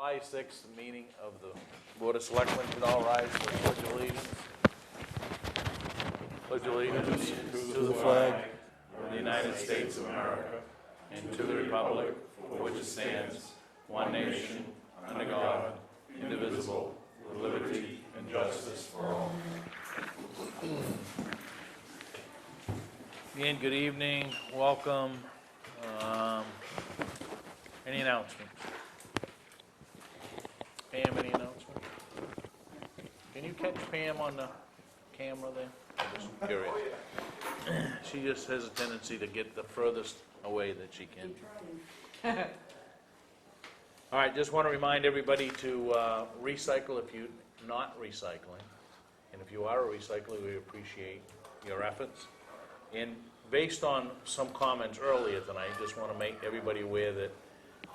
July 6th meeting of the Board of Selectmen. Should all rise for the Pledge of Allegiance. Pledge allegiance to the flag of the United States of America and to the republic for which it stands, one nation, under God, indivisible, with liberty and justice for all. Again, good evening, welcome. Any announcements? Pam, any announcements? Can you catch Pam on the camera there? I'm just curious. She just has a tendency to get the furthest away that she can. All right, just want to remind everybody to recycle if you're not recycling. And if you are a recycler, we appreciate your efforts. And based on some comments earlier tonight, I just want to make everybody aware that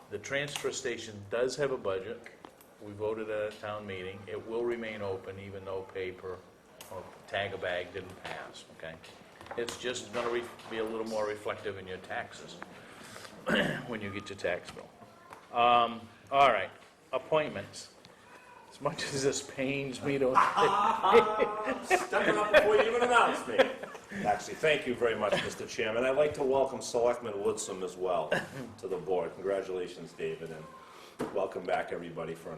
the transfer station does have a budget. We voted at a town meeting. It will remain open even though paper or tag a bag didn't pass, okay? It's just going to be a little more reflective in your taxes when you get your tax bill. All right, appointments. As much as this pains me to... Stepping up before you even announced me. Actually, thank you very much, Mr. Chairman. I'd like to welcome Selectman Woodson as well to the board. Congratulations, David, and welcome back, everybody, for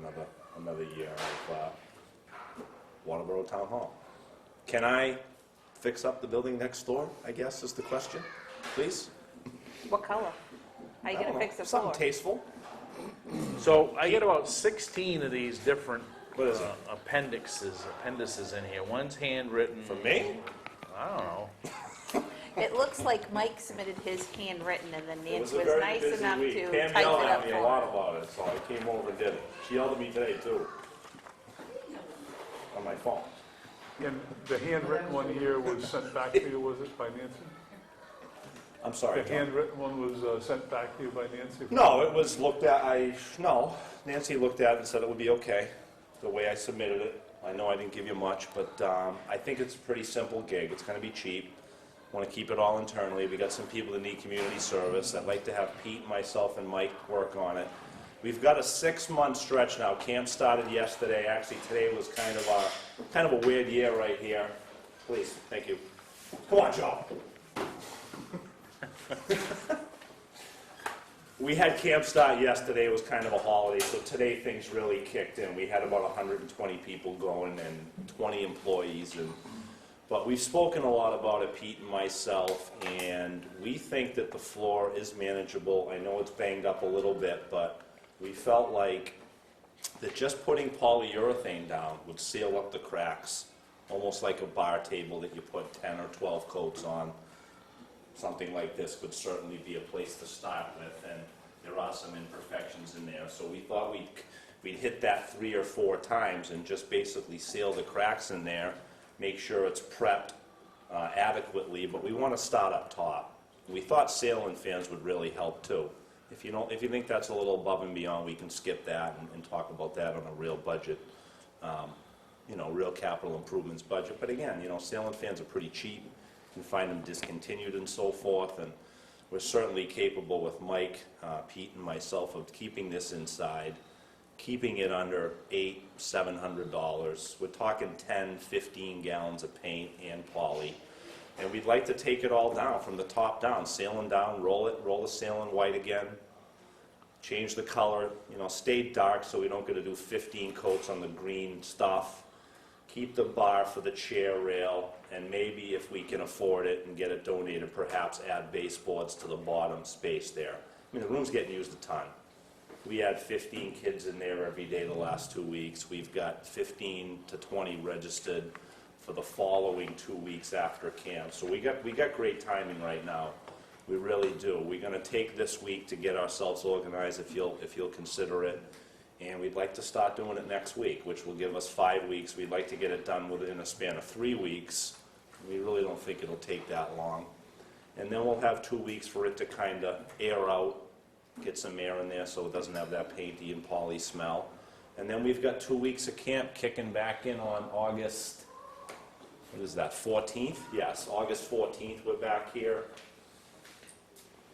another year of Waterboro Town Hall. Can I fix up the building next door, I guess, is the question, please? What color? How are you going to fix the floor? Something tasteful. So I get about 16 of these different What is it? appendices in here. One's handwritten. For me? I don't know. It looks like Mike submitted his handwritten, and then It was Nancy a was very nice busy enough week. to Pam type yelled it at up me a for lot him. about it, so I came over and did it. She yelled at me today, too, on my phone. And the handwritten one here was sent back to you, was it, by Nancy? I'm sorry, The Tom. handwritten one was sent back to you by Nancy? No, it was looked at, Nancy looked at it and said it would be okay, the way I submitted it. I know I didn't give you much, but I think it's a pretty simple gig. It's gonna be cheap. Want to keep it all internally. We got some people that need community service. I'd like to have Pete, myself, and Mike work on it. We've got a 6-month stretch now. Camp started yesterday. Actually, today was kind of a weird year right here. Please, thank you. Come on, Joe. We had camp start yesterday. It was kind of a holiday, so today things really kicked in. We had about 120 people going and 20 employees, but we've spoken a lot about it, Pete and myself, and we think that the floor is manageable. I know it's banged up a little bit, but we felt like that just putting polyurethane down would seal up the cracks, almost like a bar table that you put 10 or 12 coats on. Something like this would certainly be a place to start with, and there are some imperfections in there. So we thought we'd hit that 3 or 4 times and just basically seal the cracks in there, make sure it's prepped adequately, but we want to start up top. We thought ceiling fans would really help too. If you think that's a little above and beyond, we can skip that and talk about that on a real budget, real capital improvements budget. But again, ceiling fans are pretty cheap. You can find them discontinued and so forth, and we're certainly capable with Mike, Pete, and myself of keeping this inside, keeping it under $700. We're talking 10, 15 gallons of paint and poly, and we'd like to take it all down from the top down, ceiling down, roll the ceiling white again, change the color, stay dark so we don't get to do 15 coats on the green stuff. Keep the bar for the chair rail, and maybe if we can afford it and get it donated, perhaps add baseboards to the bottom space there. I mean, the room's getting used a ton. We had 15 kids in there every day the last 2 weeks. We've got 15 to 20 registered for the following 2 weeks after camp. So we got great timing right now. We really do. We're going to take this week to get ourselves organized, if you'll consider it. And we'd like to start doing it next week, which will give us 5 weeks. We'd like to get it done within a span of 3 weeks. We really don't think it'll take that long. And then we'll have 2 weeks for it to kind of air out, get some air in there so it doesn't have that painty and poly smell. And then we've got 2 weeks of camp kicking back in on August, 14th? Yes, August 14th, we're back here.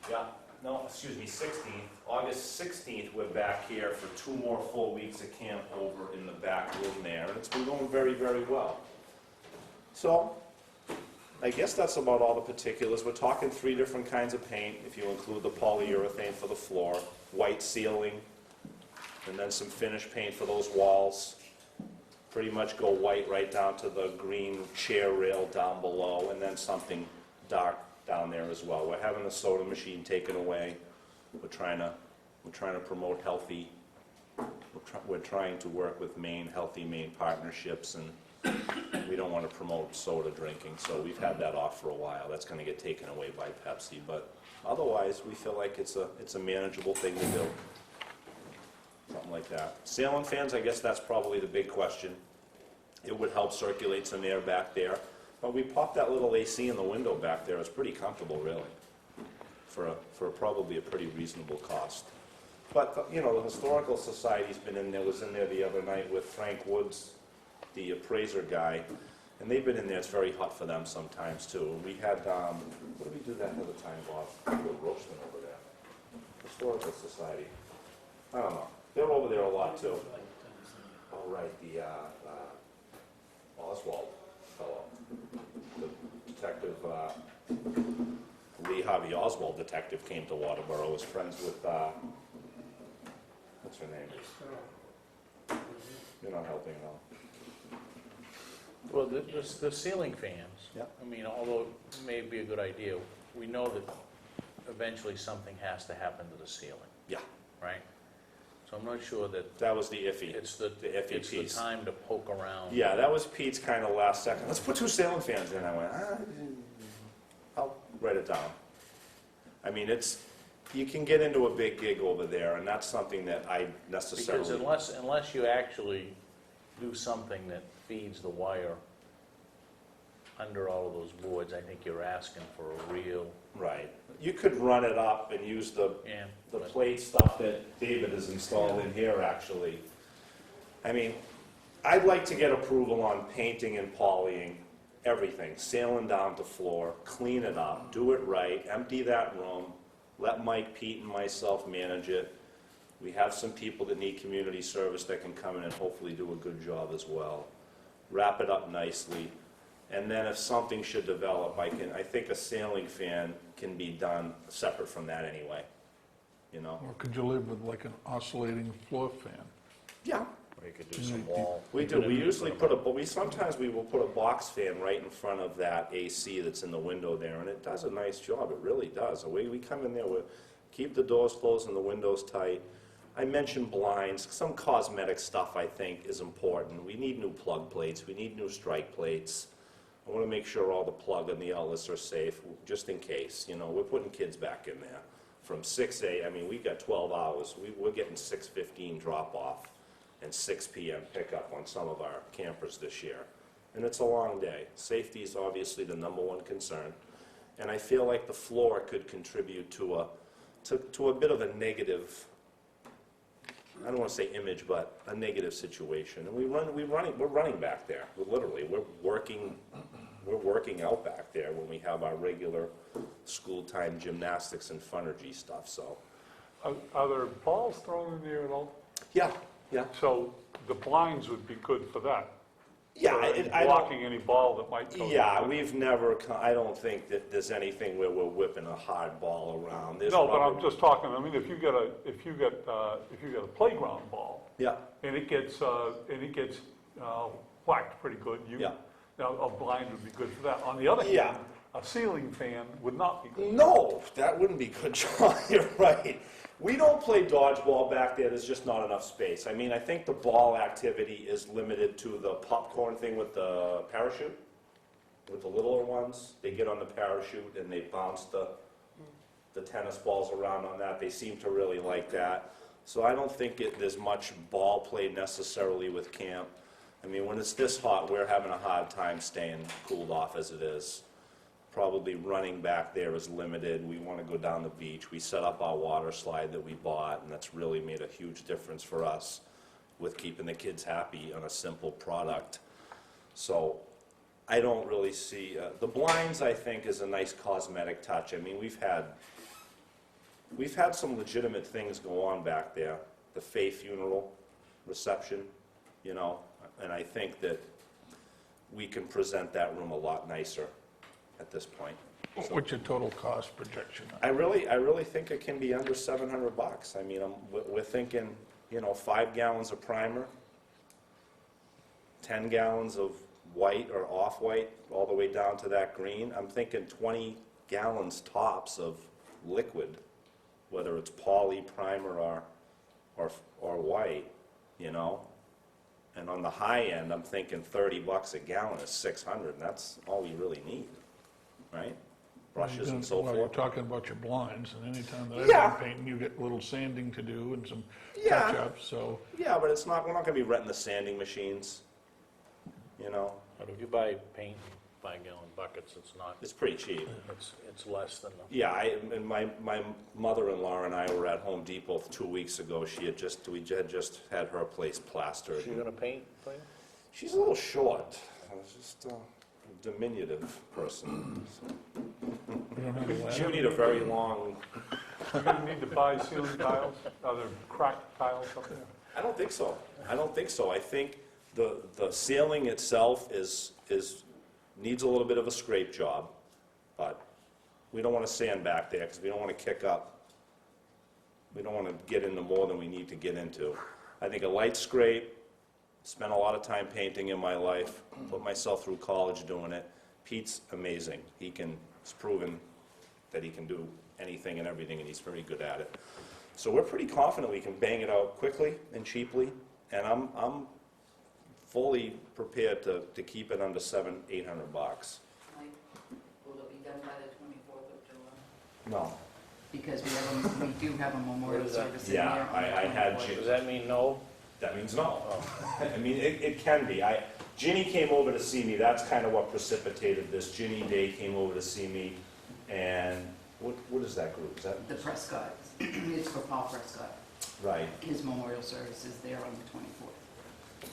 Yeah, no, excuse me, 16th. August 16th, we're back here for 2 more full weeks of camp over in the back room there, and it's been going very, very well. So, I guess that's about all the particulars. We're talking 3 different kinds of paint, if you include the polyurethane for the floor, white ceiling, and then some finish paint for those walls. Pretty much go white right down to the green chair rail down below, and then something dark down there as well. We're having the soda machine taken away. We're trying to promote healthy. We're trying to work with Maine, healthy Maine partnerships, and we don't want to promote soda drinking, so we've had that off for a while. That's going to get taken away by Pepsi, but otherwise, we feel like it's a manageable thing to do. Something like that. Ceiling fans, I guess that's probably the big question. It would help circulate some air back there. But we popped that little AC in the window back there. It's pretty comfortable, really, for probably a pretty reasonable cost. But, you know, the Historical Society's been in there, was in there the other night with Frank Woods, the appraiser guy, and they've been in there. It's very hot for them sometimes, too. We had, what did we do that other time, Bob? We were roasting over there. Historical Society. I don't know. They're over there a lot, too. Oh, right, the Oswald fellow. The detective, Lee Harvey Oswald detective came to Waterboro, was friends with, what's her name? You're not helping at all. Well, the ceiling fans, Yep. I mean, although it may be a good idea, we know that eventually something has to happen to the ceiling, Yeah, right? So I'm not sure that that was the iffy. it's the iffy it's the piece. time to poke around. Yeah, that was Pete's kind of last second. Let's put 2 ceiling fans in. I went, I'll write it down. I mean, you can get into a big gig over there, and that's something that I necessarily... Because unless you actually do something that feeds the wire under all of those boards, I think you're asking for a real... Right. You could run it up and use the but- plate stuff that David has installed in here, actually. I mean, I'd like to get approval on painting and polying everything, sailing down to floor, clean it up, do it right, empty that room, let Mike, Pete, and myself manage it. We have some people that need community service that can come in and hopefully do a good job as well. Wrap it up nicely. And then if something should develop, I think a ceiling fan can be done separate from that anyway, you know? Or could you live with like an oscillating floor fan? Yeah. Or you could do some wall. We do, we usually sometimes we will put a box fan right in front of that AC that's in the window there, and it does a nice job, it really does. The way we come in there, we keep the doors closed and the windows tight. I mentioned blinds, some cosmetic stuff I think is important. We need new plug plates, we need new strike plates. I want to make sure all the plug and the outlets are safe, just in case. You know, we're putting kids back in there. From 6 a.m., I mean, we got 12 hours. We're getting 6:15 drop-off and 6 p.m. pickup on some of our campers this year. And it's a long day. Safety is obviously the #1 concern. And I feel like the floor could contribute to a bit of a negative, I don't want to say image, but a negative situation. And we're running back there. We're working out back there when we have our regular school time gymnastics and funnergy stuff. So, Are there balls thrown in there at all? yeah. So the blinds would be good for that. Yeah, For I don't, blocking any ball that might go. yeah, we've never, I don't think that there's anything where we're whipping a hard ball around. There's No, but rubber- I'm just talking, I mean, if you got a playground ball, Yeah, and it gets whacked pretty good, Yeah. now, a blind would be good for that. On the other Yeah. hand, a ceiling fan would not be good. no, that wouldn't be good, John, you're right. We don't play dodgeball back there, there's just not enough space. I mean, I think the ball activity is limited to the popcorn thing with the parachute, with the littler ones. They get on the parachute and they bounce the tennis balls around on that. They seem to really like that. So I don't think there's much ball play necessarily with camp. I mean, when it's this hot, we're having a hard time staying cooled off as it is. Probably running back there is limited. We want to go down the beach. We set up our water slide that we bought, and that's really made a huge difference for us with keeping the kids happy on a simple product. So I don't really see, the blinds I think is a nice cosmetic touch. I mean, we've had we've had some legitimate things go on back there, the Faye funeral reception, you know, and I think that we can present that room a lot nicer at this point. What's your total cost projection? I really think it can be under $700. I mean, we're thinking, you know, 5 gallons of primer, 10 gallons of white or off-white, all the way down to that green. I'm thinking 20 gallons tops of liquid, whether it's poly, primer, or white, you know. And on the high end, I'm thinking $30 a gallon is 600, and that's all we really need, right? Brushes and so Well, you're forth. talking about your blinds, and anytime that I've Yeah. been painting, you get a little sanding to do and some Yeah. touch-ups, so. Yeah, but it's not, we're not gonna be renting the sanding machines, you know? But if you buy paint in 5-gallon buckets, it's not, It's pretty cheap. it's less than the. Yeah, and my mother-in-law and I were at Home Depot 2 weeks ago. We had just had her place plastered. Is she gonna paint for you? She's a little short. She's just a diminutive person. You don't have a She ladder? would need a very long, You're gonna need to buy ceiling tiles, other cracked tiles up there. I don't think so. I don't think so. I think the ceiling itself needs a little bit of a scrape job, but we don't want to sand back there because we don't want to kick up. We don't want to get into more than we need to get into. I think a light scrape, spent a lot of time painting in my life, put myself through college doing it. Pete's amazing. He's proven that he can do anything and everything, and he's very good at it. So we're pretty confident we can bang it out quickly and cheaply, and I'm fully prepared to keep it under $700-800. Mike, will it be done by the 24th of July? No. Because we do have a memorial What is that? service in there Yeah, on the I had 24th. Does that mean no? That means no. Oh. I mean, it can be. Ginny came over to see me. That's kind of what precipitated this. Ginny Day came over to see me, and what is that group? Is that The Prescott, it's for Paul Prescott. right? His memorial service is there on the 24th.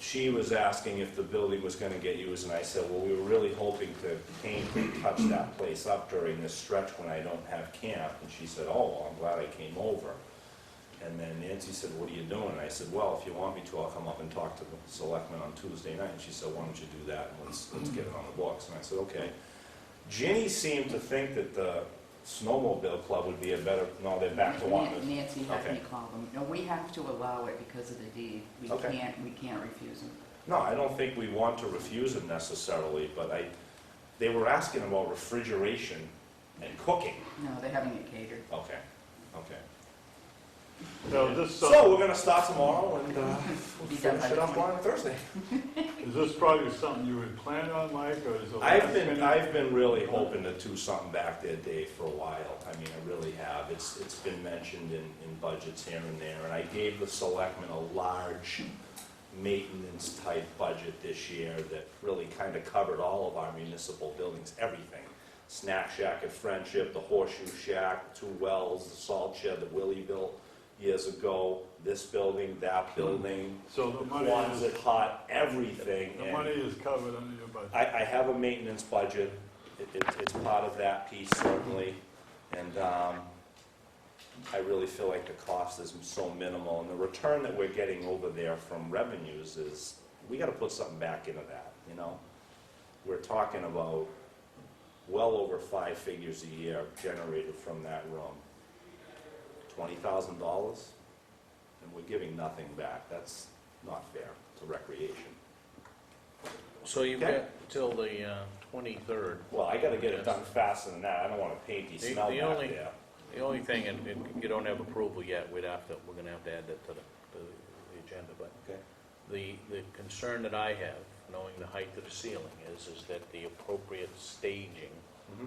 She was asking if the building was going to get used, and I said, well, we were really hoping to paint and touch that place up during this stretch when I don't have camp. And she said, oh, well, I'm glad I came over. And then Nancy said, what are you doing? And I said, well, if you want me to, I'll come up and talk to the selectmen on Tuesday night. And she said, why don't you do that, and let's get it on the books. And I said, okay. Ginny seemed to think that the snowmobile club would be a better, no, they're back to wanting it. Nancy had Okay. me call them. No, we have to allow it because of the deed. We Okay. can't refuse them. No, I don't think we want to refuse them necessarily, but they were asking about refrigeration and cooking. No, they're having it catered. Okay, okay. Now, this, So we're gonna start tomorrow and we'll Be done finish by it the up on Thursday. is this project something you had planned on, Mike, or is it? I've been really hoping to do something back there, Dave, for a while. I mean, I really have. It's been mentioned in budgets here and there, and I gave the selectmen a large maintenance type budget this year that really kind of covered all of our municipal buildings, everything. Snack Shack at Friendship, the Horseshoe Shack, 2 wells, the salt shed that Willie built years ago, this building, that building, So the money Quonset is, hut, everything. the And money is covered under your budget. I have a maintenance budget. It's part of that piece certainly. And I really feel like the cost is so minimal. And the return that we're getting over there from revenues is, we gotta put something back into that, you know? We're talking about well over 5 figures a year generated from that room. $20,000, and we're giving nothing back. That's not fair to recreation. So you've Okay. got till the 23rd. Well, I gotta get it done faster than that. I don't want a painty The- smell the back only- there. The only thing, and you don't have approval yet, we're gonna have to add that to the agenda, but Okay. the concern that I have, knowing the height of the ceiling, is that the appropriate staging Mhm.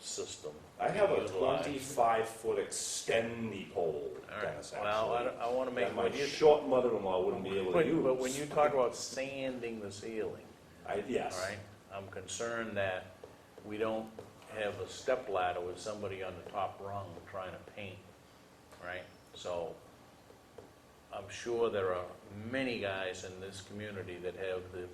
system. I have a be utilized. 25-foot extendy pole, All right. Dennis, Well, actually. I wanna make, That my when you, short mother-in-law wouldn't be able to use. but when you talk about sanding the ceiling, Yes. all right, I'm concerned that we don't have a step ladder with somebody on the top rung trying to paint, right? So, I'm sure there are many guys in this community that have the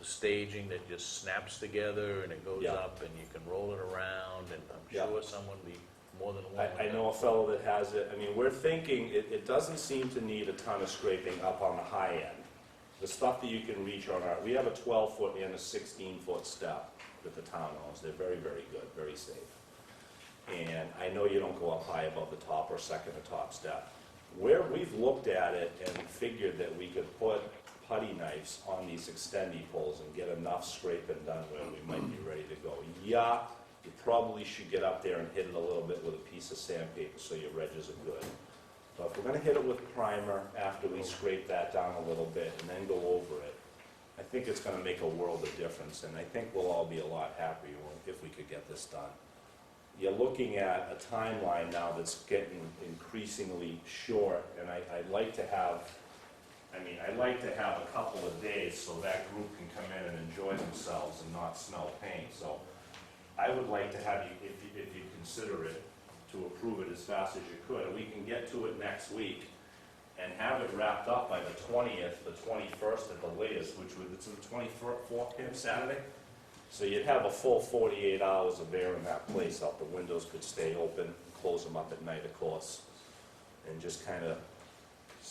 staging that just snaps together and it goes Yeah. up and you can roll it around, and I'm Yeah. sure someone be more than one. I know a fellow that has it. I mean, we're thinking, it doesn't seem to need a ton of scraping up on the high end. The stuff that you can reach on we have a 12-foot and a 16-foot step that the town owns. They're very, very good, very safe. And I know you don't go up high above the top or second to top step. Where we've looked at it and figured that we could put putty knives on these extendy poles and get enough scraping done where we might be ready to go. Yeah, you probably should get up there and hit it a little bit with a piece of sandpaper so your wedges are good. But if we're gonna hit it with primer after we scrape that down a little bit and then go over it, I think it's gonna make a world of difference, and I think we'll all be a lot happier if we could get this done. You're looking at a timeline now that's getting increasingly short, and I'd like to have a couple of days so that group can come in and enjoy themselves and not smell paint. So I would like to have you, if you consider it, to approve it as fast as you could. We can get to it next week and have it wrapped up by the 20th, the 21st at the latest, which would, it's the 24th, Kim, Saturday? So you'd have a full 48 hours of air in that place out. The windows could stay open, close them up at night, of course, and just kind of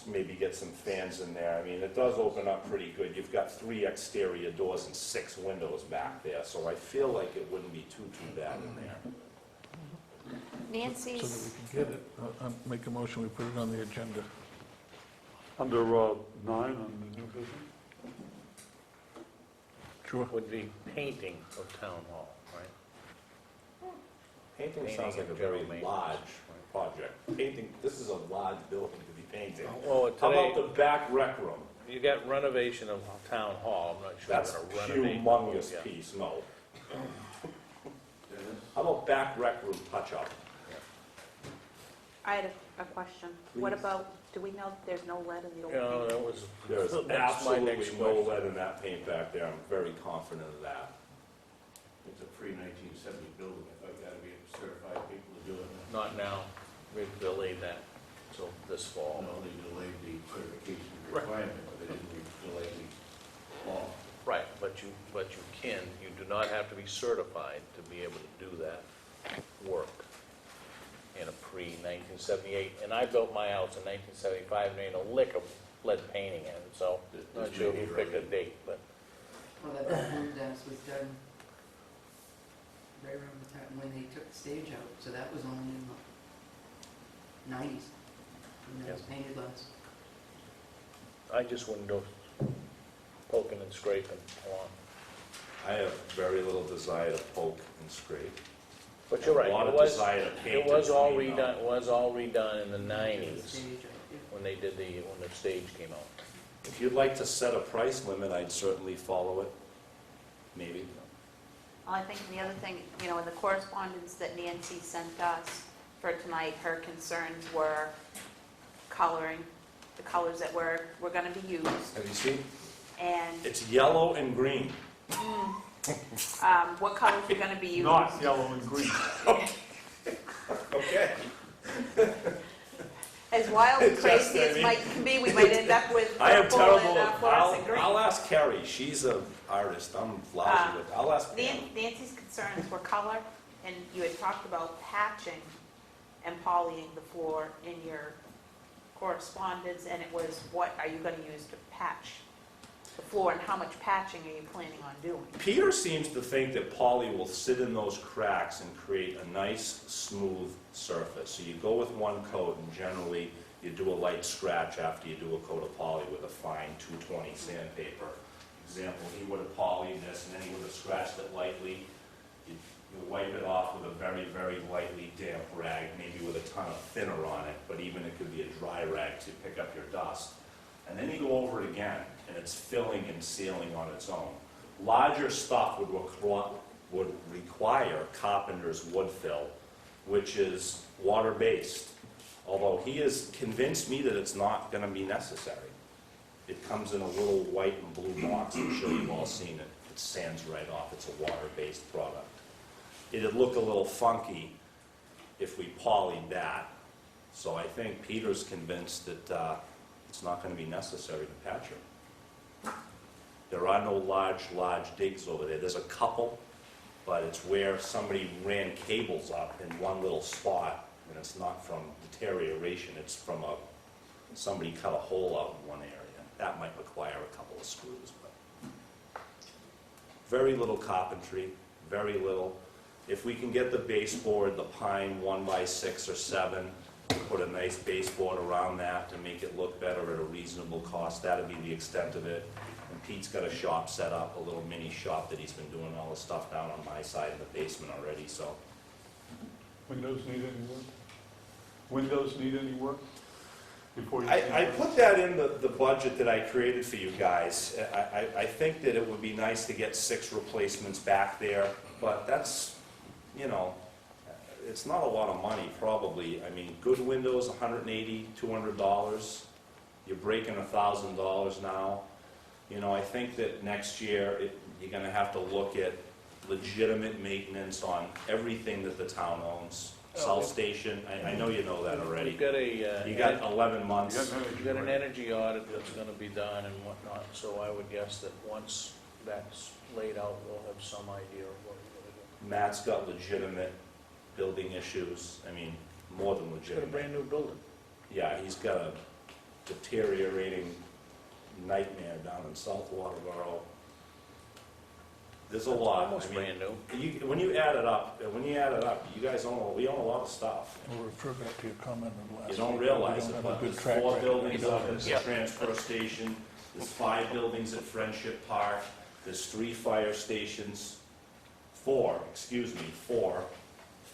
maybe get some fans in there. I mean, it does open up pretty good. You've got 3 exterior doors and 6 windows back there, so I feel like it wouldn't be too bad in there. So that Nancy's, we can get it. Make a motion, we put it on the agenda. Under 9 on the new business? Sure. Would be painting of town hall, right? Painting Painting sounds like a and very general maintenance. large project. Painting, this is a large building to be painting. Well, How about today, the back rec room? you got renovation of town hall, I'm not sure That's you're a gonna renovate. humongous Yeah. piece, no. How about back rec room touch-up? I had a question. What Please. about, do we know that there's no lead in the old You know, paint? that was, There's that's my next absolutely no question. lead in that paint back there, I'm very confident of that. It's a pre-1970 building, I thought that'd be certified people to do it. Not now, we've delayed that till this fall. No, they delayed the certification Right. requirement, but they didn't delay the law. Right, but you do not have to be certified to be able to do that work in a pre-1978. And I built my house in 1975, and there ain't a lick of lead painting in it, so I'm not sure who picked a date, but Well, that bathroom dance was done right around the time when they took the stage out, so that was only in the 90s, when that was painted last. I just wouldn't go poking and scraping along. I have very little desire to poke and scrape. But you're right, A lot it of was, desire to paint it was and all clean, though. redone, it was all redone in the Took the 90s, stage out, yeah. when they did when the stage came out. If you'd like to set a price limit, I'd certainly follow it, maybe. Well, I think the other thing, in the correspondence that Nancy sent us for tonight, her concerns were coloring, the colors that were gonna be used, Have you seen? and It's yellow and green. what colors are gonna be used. Not yellow and green. Okay. As wild and Just, crazy I as mean- Mike can be, we might end up with I am purple terrible, and fluorescent green. I'll ask Carrie, she's an artist, I'm lousy with, I'll ask Pam. Nancy's concerns were color, and you had talked about patching and polying the floor in your correspondence, and it was, what are you gonna use to patch the floor, and how much patching are you planning on doing? Peter seems to think that poly will sit in those cracks and create a nice, smooth surface. So you go with one coat, and generally, you do a light scratch after you do a coat of poly with a fine 220 sandpaper. Example, he would have polyed this, and then he would have scratched it lightly. You wipe it off with a very, very lightly damp rag, maybe with a ton of thinner on it, but even it could be a dry rag to pick up your dust. And then you go over it again, and it's filling and sealing on its own. Larger stuff would require carpenter's wood fill, which is water-based, although he has convinced me that it's not going to be necessary. It comes in a little white and blue box. I'm sure you've all seen it. It sands right off. It's a water-based product. It'd look a little funky if we polyed that. So I think Peter's convinced that it's not going to be necessary to patch it. There are no large digs over there. There's a couple, but it's where somebody ran cables up in one little spot, and it's not from deterioration, it's from somebody cut a hole out in one area. That might require a couple of screws, but very little carpentry, very little. If we can get the baseboard, the pine 1x6 or 7, put a nice baseboard around that to make it look better at a reasonable cost, that'd be the extent of it. And Pete's got a shop set up, a little mini shop that he's been doing all the stuff down on my side in the basement already, so. Windows need any work? Windows need any work? Before you I put that in the budget that I created for you guys. I think that it would be nice to get 6 replacements back there, but that's, you know, it's not a lot of money, probably. I mean, good windows, $180, $200. You're breaking $1,000 now. You know, I think that next year, you're gonna have to look at legitimate maintenance on everything that the town owns. South Station, I know you know that already. We've got a, You got 11 months. you've got an energy audit that's gonna be done and whatnot, so I would guess that once that's laid out, we'll have some idea of what we're gonna do. Matt's got legitimate building issues, I mean, more than He's got a legitimate. brand new building. Yeah, he's got a deteriorating nightmare down in South Waterboro. There's a lot. Almost I mean, brand new. when you add it up, you guys we own a lot of stuff. We'll refer back to your comment on the last. You don't week. realize We it, don't have a but good there's track 4 record. buildings up at the Yeah. transfer station, there's 5 buildings at Friendship Park, there's 3 fire stations, 4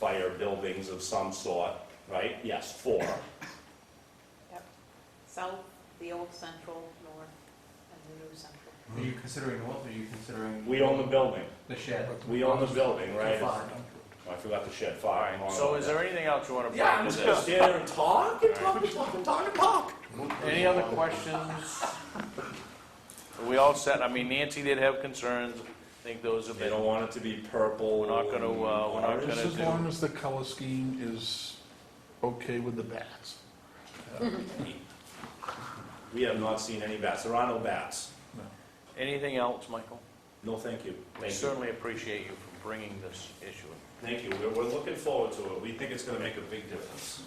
fire buildings of some sort, right? Yes, 4. Yep. South, the old central, north, and the new central. Are you considering what? Are you considering We own the building. the shed? We own the building, right? Fine. Oh, I forgot the shed All fire. right, so is there anything else you wanna bring Yeah, to I'm just this? gonna stand there and talk and talk and talk and talk and talk. Any other questions? Are we all set? I mean, Nancy did have concerns. I think those have They been, don't want it to be purple. we're not gonna, we're not orange. gonna Just as long do. as the color scheme is okay with the bats. We have not seen any bats. There are no bats. Anything else, Michael? No, thank you. We Thank you. certainly appreciate you for bringing this issue. Thank you. We're looking forward to it. We think it's gonna make a big difference.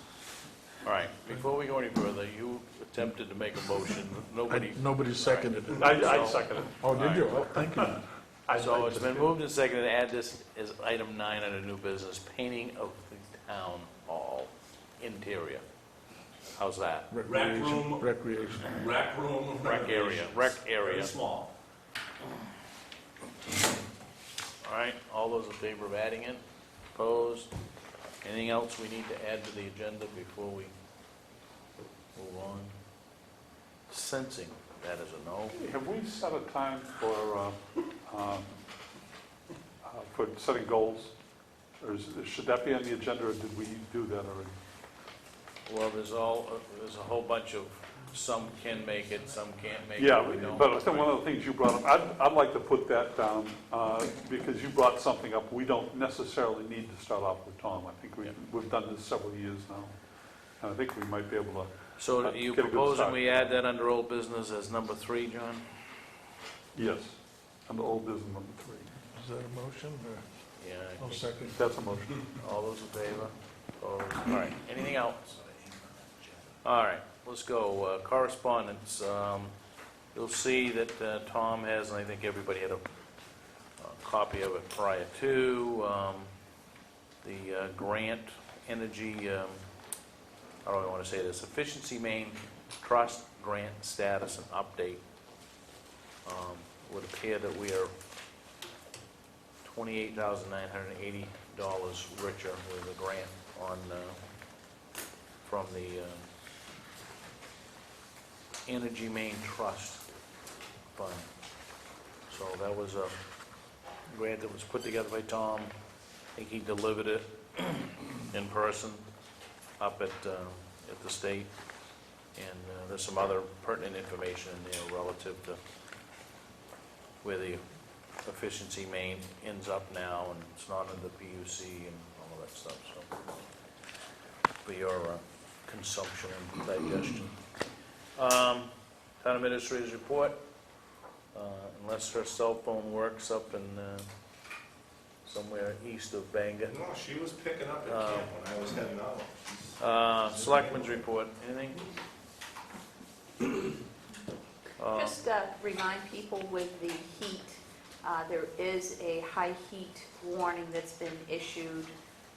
All right, before we go any further, you attempted to make a motion, nobody, Nobody seconded it. I second it. Oh, did you? Oh, thank you. so it's been moved and seconded to add this as item 9 under new business, painting of the town hall interior. How's that? room. Recreation. Rec room. Rec area, Very small. All right, all those in favor of adding it? Opposed? Anything else we need to add to the agenda before we move on? Sensing, that is a no. Have we set a time for setting goals? Or should that be on the agenda, or did we do that already? Well, there's a whole bunch of, some can make it, some can't make it, Yeah, we don't. but I think one of the things you brought up, I'd like to put that down, because you brought something up, we don't necessarily need to start off with Tom. I think we've done this several years now, and I think we might be able to. So are you Get a good proposing start. we add that under old business as number 3, John? Yes, on the old business number 3. Is that a motion or? Yeah, I I'll think- second. That's a motion. all those in favor? Opposed? All right, anything else? All right, let's go. Correspondence. You'll see that Tom has, and I think everybody had a copy of it prior to, the grant energy, how do I want to say this? Efficiency Maine Trust Grant Status and Update. Would appear that we are $28,980 richer with a grant on, from the Energy Maine Trust Fund. So that was a grant that was put together by Tom. I think he delivered it in person up at the state. And there's some other pertinent information in there relative to where the Efficiency Maine ends up now, and it's not in the PUC and all of that stuff, so for your consumption and digestion. Town Administrator's report, unless her cell phone works up in somewhere east of Bangor. No, she was picking up at camp when I was heading out. Selectmen's report, anything? Just remind people with the heat, there is a high heat warning that's been issued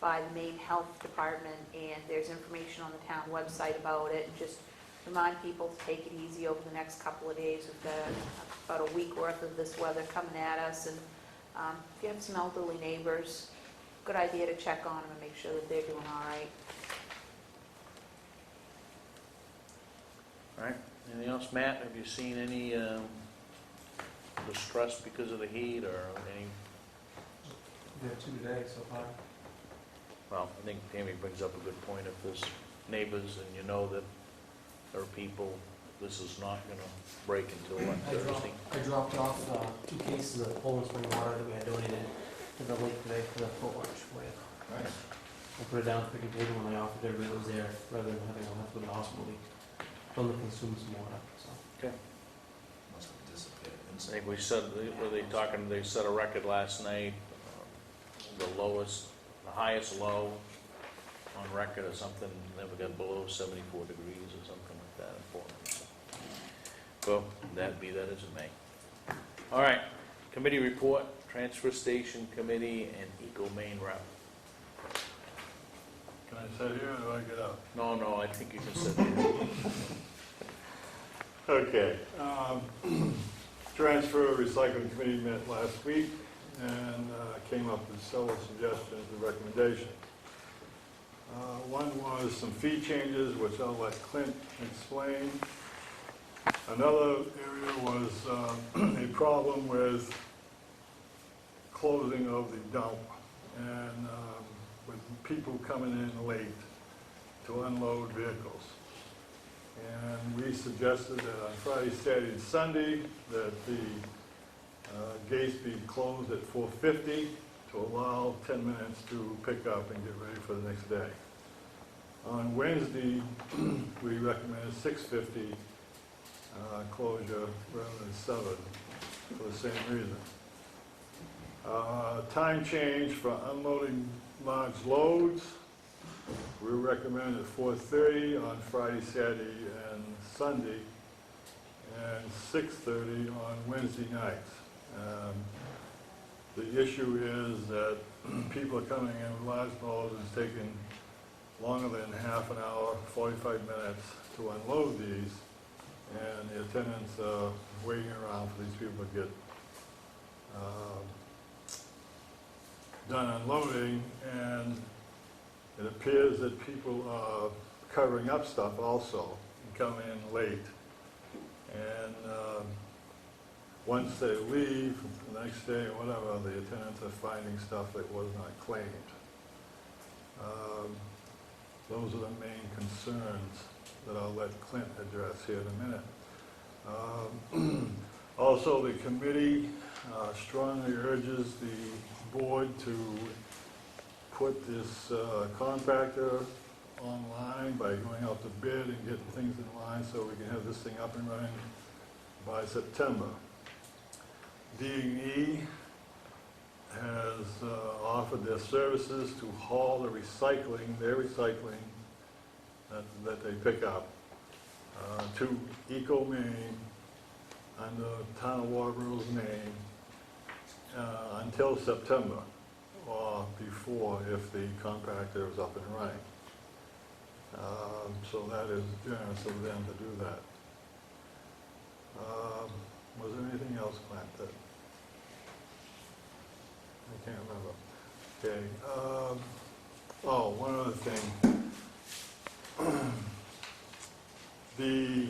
by the Maine Health Department, and there's information on the town website about it. Just remind people to take it easy over the next couple of days. We've got about a week worth of this weather coming at us, and if you have some elderly neighbors, good idea to check on them and make sure that they're doing all right. All right, anything else, Matt? Have you seen any distress because of the heat or any? We have 2 today so far. Well, I think Tammy brings up a good point. If there's neighbors and you know that there are people, this is not going to break until like Thursday. I dropped off 2 cases of Poland spring water that we had donated to the lake today for the foot lunch with. Nice. I put it down at the picnic table when I offered everybody that was there, rather than having them have to go to the hospital. We told them to consume some water, so. Must have dissipated. I think we said, were they talking, they set a record last night, the highest low on record or something, never got below 74 degrees or something like that in Portland. Well, that be that as it may. All right, committee report, Transfer Station Committee and EcoMaine rep. Can I sit here or do I get up? No, I think you can sit there. Okay. Transfer Recycling Committee met last week and came up with several suggestions and recommendations. One was some fee changes, which I'll let Clint explain. Another area was a problem with closing of the dump and with people coming in late to unload vehicles. And we suggested that on Friday, Saturday, and Sunday, that the gates be closed at 4:50 to allow 10 minutes to pick up and get ready for the next day. On Wednesday, we recommended 6:50 closure rather than 7 for the same reason. Time change for unloading large loads, we recommend at 4:30 on Friday, Saturday, and Sunday, and 6:30 on Wednesday nights. The issue is that people are coming in with large loads, and it's taking longer than half an hour, 45 minutes to unload these, and the attendants are waiting around for these people to get done unloading, and it appears that people are covering up stuff also and coming in late. And once they leave, the next day or whatever, the attendants are finding stuff that was not claimed. Those are the main concerns that I'll let Clint address here in a minute. Also, the committee strongly urges the board to put this contractor online by going out to bid and getting things in line so we can have this thing up and running by September. DE has offered their services to haul the recycling, their recycling that they pick up to EcoMaine under Town of Waterboro's name until September or before if the compactor is up and running. So that is generous of them to do that. Was there anything else, Clint, that I can't remember? Okay. Oh, one other thing. The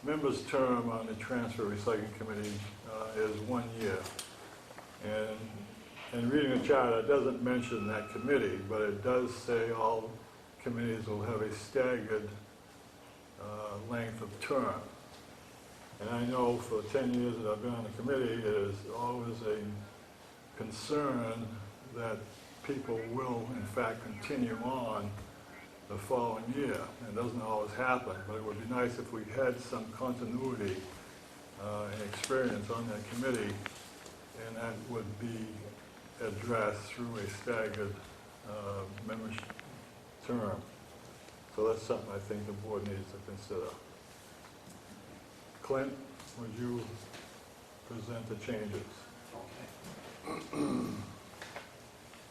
member's term on the Transfer Recycling Committee is 1 year. And reading the charter, it doesn't mention that committee, but it does say all committees will have a staggered length of term. And I know for 10 years that I've been on the committee, it is always a concern that people will, in fact, continue on the following year. It doesn't always happen, but it would be nice if we had some continuity and experience on that committee and that would be addressed through a staggered membership term. So that's something I think the board needs to consider. Clint, would you present the changes?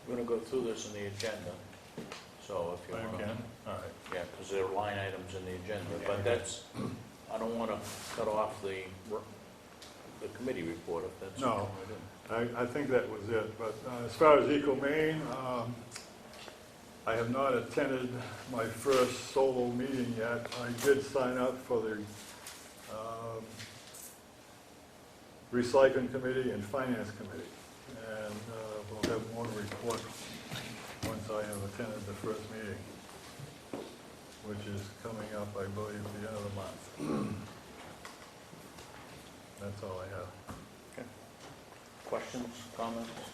We're gonna go through this in the agenda, so if you You wanna. can? All right. Yeah, because there are line items in the agenda, but that's, I don't wanna cut off the committee report if that's. No. what I do. I think that was it, but as far as EcoMaine, I have not attended my first solo meeting yet. I did sign up for the Recycling Committee and Finance Committee, and we'll have more to report once I have attended the first meeting, which is coming up, I believe, at the end of the month. That's all I have. Questions, comments?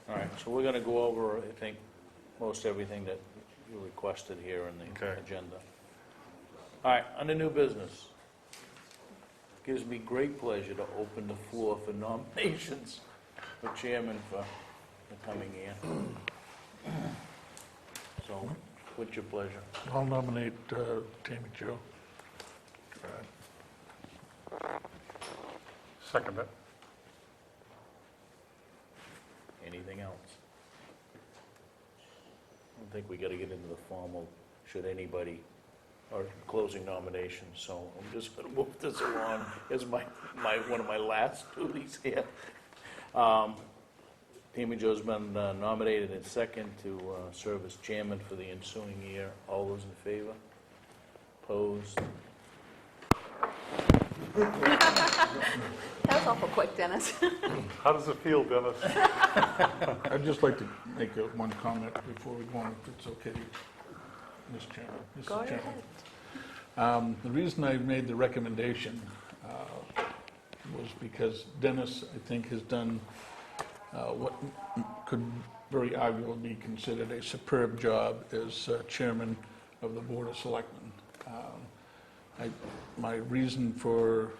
All right, so we're gonna go over, I think, most everything that you requested here in the Okay. agenda. All right, under new business. Gives me great pleasure to open the floor for nominations for chairman for the coming year. So, what's your pleasure? I'll nominate Tammy Jo. Second it. Anything else? I don't think we gotta get into the formal, should anybody, or closing nominations, so I'm just gonna move this along as one of my last duties here. Tammy Jo's been nominated and second to serve as chairman for the ensuing year. All those in favor? Opposed? That was awful quick, Dennis. How does it feel, Dennis? I'd just like to make one comment before we go on, if it's okay, Mr. Chairman. Mr. Go Chairman. ahead. The reason I made the recommendation was because Dennis, I think, has done what could very arguably be considered a superb job as chairman of the Board of Selectmen. My reason for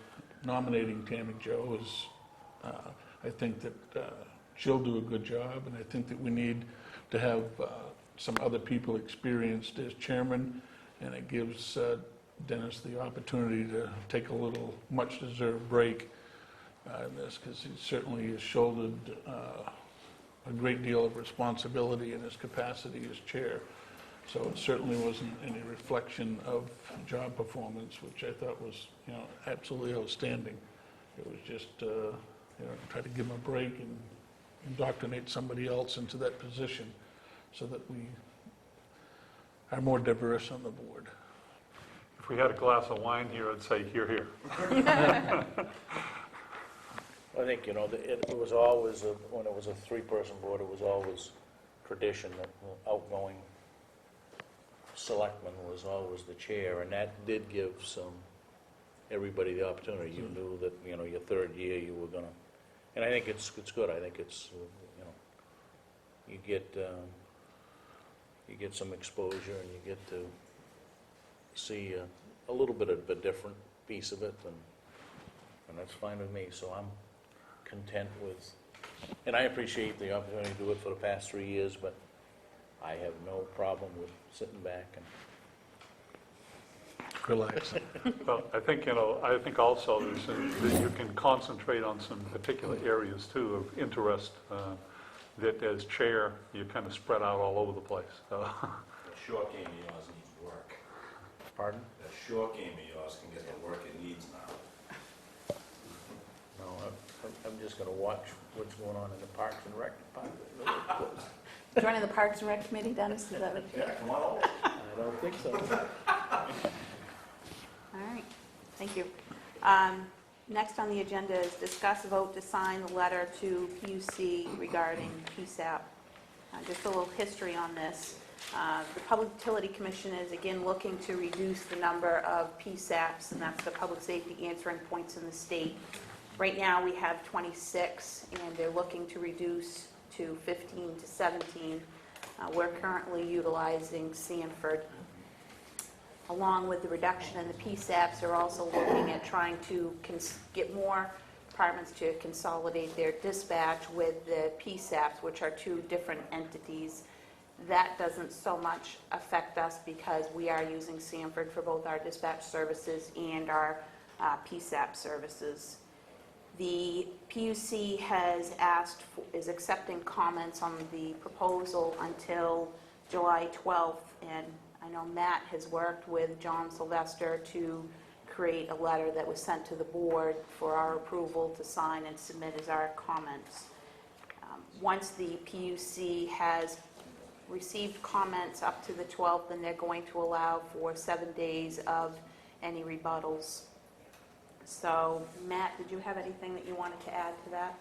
nominating Tammy Jo is I think that she'll do a good job, and I think that we need to have some other people experienced as chairman, and it gives Dennis the opportunity to take a little much-deserved break in this, because he certainly has shouldered a great deal of responsibility in his capacity as chair. So it certainly wasn't any reflection of job performance, which I thought was, absolutely outstanding. It was just, try to give him a break and indoctrinate somebody else into that position so that we are more diverse on the board. If we had a glass of wine here, I'd say, here, here. I think, it was always, when it was a three-person board, it was always tradition that outgoing selectman was always the chair, and that did give everybody the opportunity. You knew that, your third year you were gonna, and I think it's good. I think it's, you get some exposure, and you get to see a little bit of a different piece of it, and that's fine with me. So I'm content with, and I appreciate the opportunity to do it for the past 3 years, but I have no problem with sitting back and. Relax. Well, I think also that you can concentrate on some particular areas too of interest, that as chair, you kind of spread out all over the place. The short game of yours needs work. Pardon? The short game of yours can get the work it needs now. No, I'm just gonna watch what's going on in the Parks and Rec department. Joining the Parks and Rec Committee, Dennis, is that what? Yeah, come on over. I don't think so. All right, thank you. Next on the agenda is discuss a vote to sign the letter to PUC regarding PSAP. Just a little history on this. The Public Utility Commission is again looking to reduce the number of PSAPs, and that's the public safety answering points in the state. Right now, we have 26, and they're looking to reduce to 15 to 17. We're currently utilizing Sanford. Along with the reduction in the PSAPs, they're also looking at trying to get more departments to consolidate their dispatch with the PSAPs, which are two different entities. That doesn't so much affect us because we are using Sanford for both our dispatch services and our PSAP services. The PUC has is accepting comments on the proposal until July 12th, and I know Matt has worked with John Sylvester to create a letter that was sent to the board for our approval to sign and submit as our comments. Once the PUC has received comments up to the 12th, then they're going to allow for 7 days of any rebuttals. So, Matt, did you have anything that you wanted to add to that?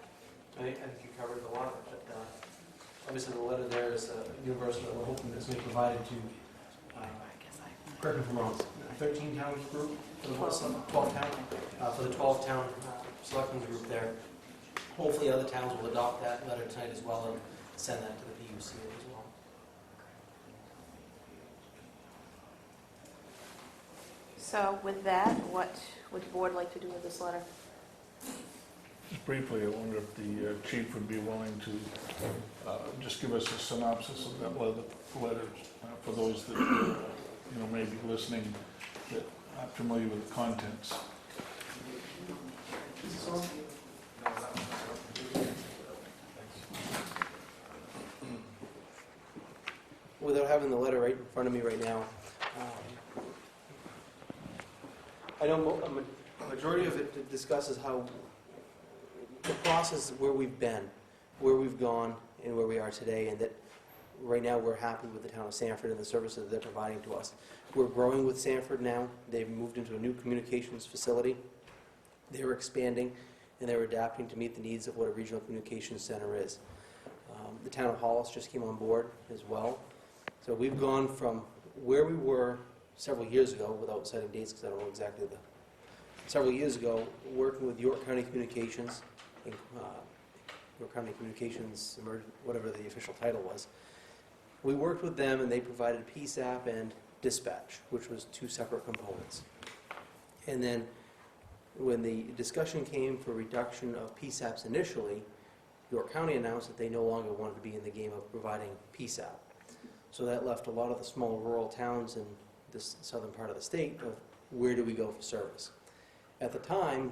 I think you covered a lot of it, but obviously the letter there is universal, that we're hoping that's going to be provided to, correct me if I'm wrong, 13 town group, for the 12 town, for the 12 town selectmen's group there. Hopefully other towns will adopt that letter tonight as well and send that to the PUC as well. So with that, what would the board like to do with this letter? Just briefly, I wonder if the chief would be willing to just give us a synopsis of that letter for those that may be listening that aren't familiar with the contents. Without having the letter right in front of me right now, I know a majority of it discusses how the process, where we've been, where we've gone, and where we are today, and that right now we're happy with the town of Sanford and the services they're providing to us. We're growing with Sanford now. They've moved into a new communications facility. They're expanding, and they're adapting to meet the needs of what a regional communications center is. The town of Hollis just came on board as well. So we've gone from where we were several years ago, without setting dates because I don't know exactly several years ago, working with York County Communications, York County Communications, whatever the official title was. We worked with them and they provided PSAP and dispatch, which was two separate components. And then when the discussion came for reduction of PSAPs initially, York County announced that they no longer wanted to be in the game of providing PSAP. So that left a lot of the small rural towns in this southern part of the state of where do we go for service. At the time,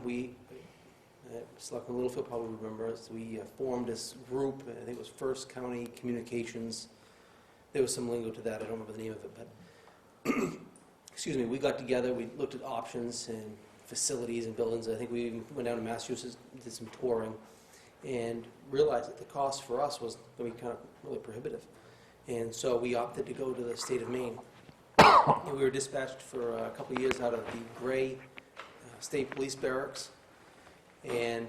Selectman Littlefield probably remembers, we formed this group, I think it was First County Communications. There was some lingo to that, I don't remember the name of it, but excuse me, we got together, we looked at options and facilities and buildings. I think we even went down to Massachusetts, did some touring, and realized that the cost for us was going to be kind of really prohibitive. And so we opted to go to the state of Maine. And we were dispatched for a couple of years out of the Gray State Police Barracks. And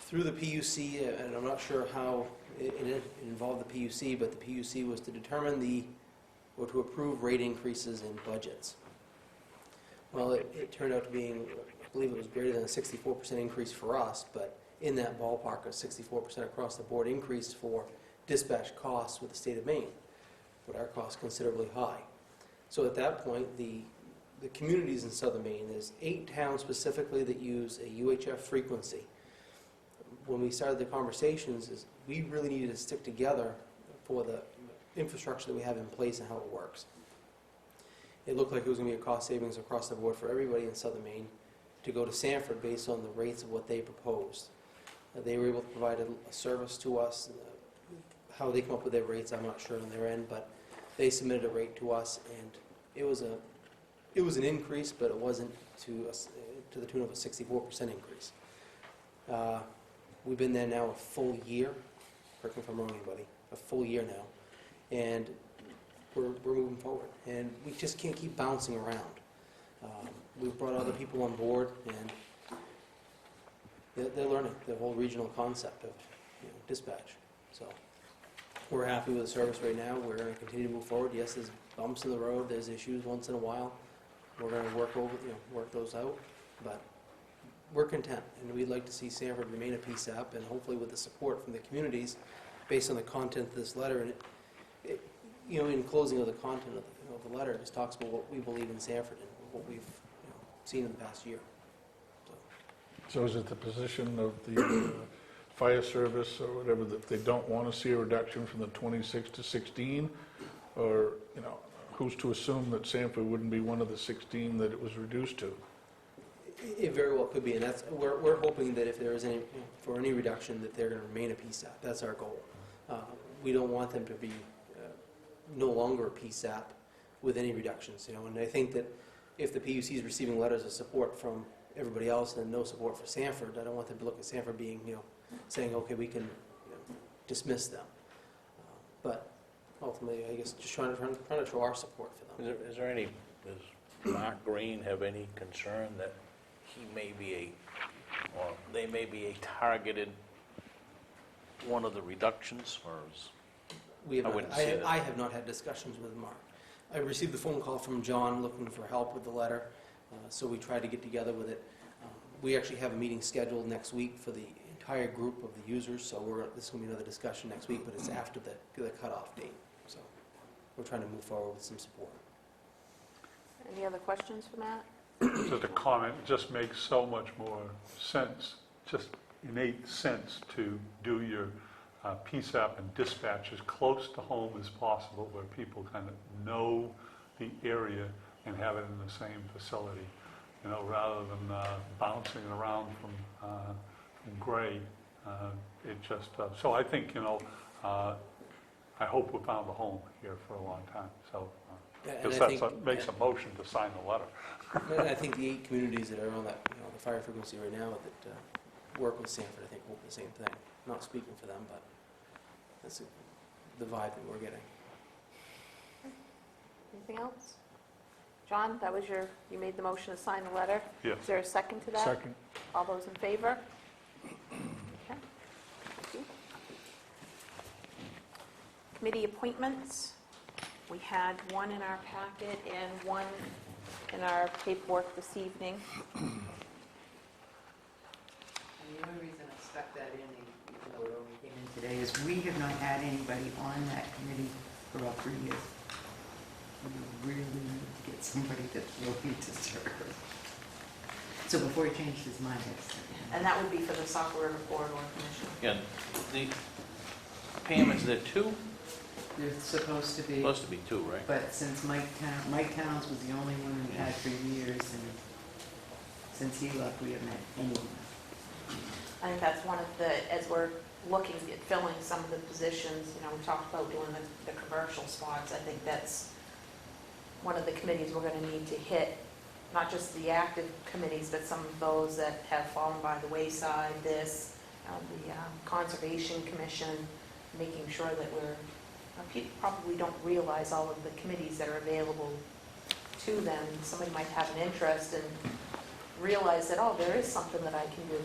through the PUC, and I'm not sure how it involved the PUC, but the PUC was to determine or to approve rate increases in budgets. Well, it turned out to being, I believe it was greater than a 64% increase for us, but in that ballpark of 64% across the board increase for dispatch costs with the state of Maine, but our costs considerably high. So at that point, the communities in southern Maine, there's 8 towns specifically that use a UHF frequency. When we started the conversations, is we really needed to stick together for the infrastructure that we have in place and how it works. It looked like it was going to be a cost savings across the board for everybody in southern Maine to go to Sanford based on the rates of what they proposed. They were able to provide a service to us. How they come up with their rates, I'm not sure on their end, but they submitted a rate to us, and it was an increase, but it wasn't to the tune of a 64% increase. We've been there now a full year, correct me if I'm wrong, anybody, a full year now, and we're moving forward, and we just can't keep bouncing around. We've brought other people on board, and they're learning the whole regional concept of dispatch. So we're happy with the service right now. We're going to continue to move forward. Yes, there's bumps in the road. There's issues once in a while. We're going to work those out, but we're content, and we'd like to see Sanford remain a PSAP, and hopefully with the support from the communities, based on the content of this letter. And in closing of the content of the letter, it just talks about what we believe in Sanford and what we've seen in the past year. So. So is it the position of the fire service or whatever, that they don't want to see a reduction from the 26 to 16? Or, who's to assume that Sanford wouldn't be one of the 16 that it was reduced to? It very well could be, and we're hoping that if there is any, for any reduction, that they're going to remain a PSAP. That's our goal. We don't want them to be no longer a PSAP with any reductions, and I think that if the PUC is receiving letters of support from everybody else and no support for Sanford, I don't want them to look at Sanford being, saying, okay, we can dismiss them. But ultimately, I guess, just trying to show our support for them. Is there any, does Mark Green have any concern that he may be or they may be a targeted one of the reductions, or is? We I have wouldn't not, say that. I have not had discussions with Mark. I received the phone call from John looking for help with the letter, so we tried to get together with it. We actually have a meeting scheduled next week for the entire group of the users, so this is going to be another discussion next week, but it's after the cutoff date. So we're trying to move forward with some support. Any other questions for Matt? Just a comment, it just makes so much more sense, just innate sense to do your PSAP and dispatch as close to home as possible, where people kind of know the area and have it in the same facility, rather than bouncing it around from Gray. It just, so I think, I hope we found a home here for a long time, so. Because that makes a motion to sign the letter. And I think the 8 communities that are on that, the fire frequency right now that work with Sanford, I think hope the same thing. Not speaking for them, but that's the vibe that we're getting. Anything else? John, that was you made the motion to sign the letter? Yes. Is there a second to that? Second. All those in favor? Okay. Thank you. Committee appointments. We had one in our packet and one in our paperwork this evening. And the only reason I stuck that in, even though it only came in today, is we have not had anybody on that committee for about 3 years. We really need to get somebody that's willing to serve. So before he changed his mind, And that would be for the Saco River Corridor Commission. Yeah, Pam, is there two? there's supposed to be, Supposed to be two, right? but since Mike Towns was the only one we had for years, and since he left, we haven't had anyone. I think that's one of the, as we're looking at filling some of the positions, we talked about doing the commercial spots. I think that's one of the committees we're going to need to hit, not just the active committees, but some of those that have fallen by the wayside, the Conservation Commission, making sure that people probably don't realize all of the committees that are available to them. Somebody might have an interest and realize that, oh, there is something that I can do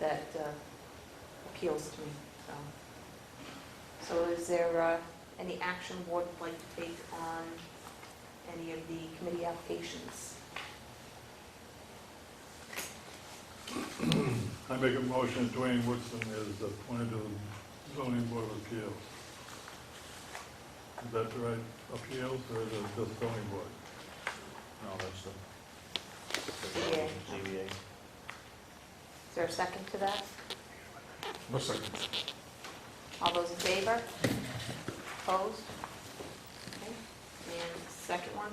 that appeals to me. So is there any action the board would like to take on any of the committee applications? I make a motion Dwayne Woodson is appointed to the zoning board of appeals. Is that the right appeals, or is it just zoning board? No, that's the ZBA. ZBA. Is there a second to that? No second. All those in favor? Opposed? Okay. And second one?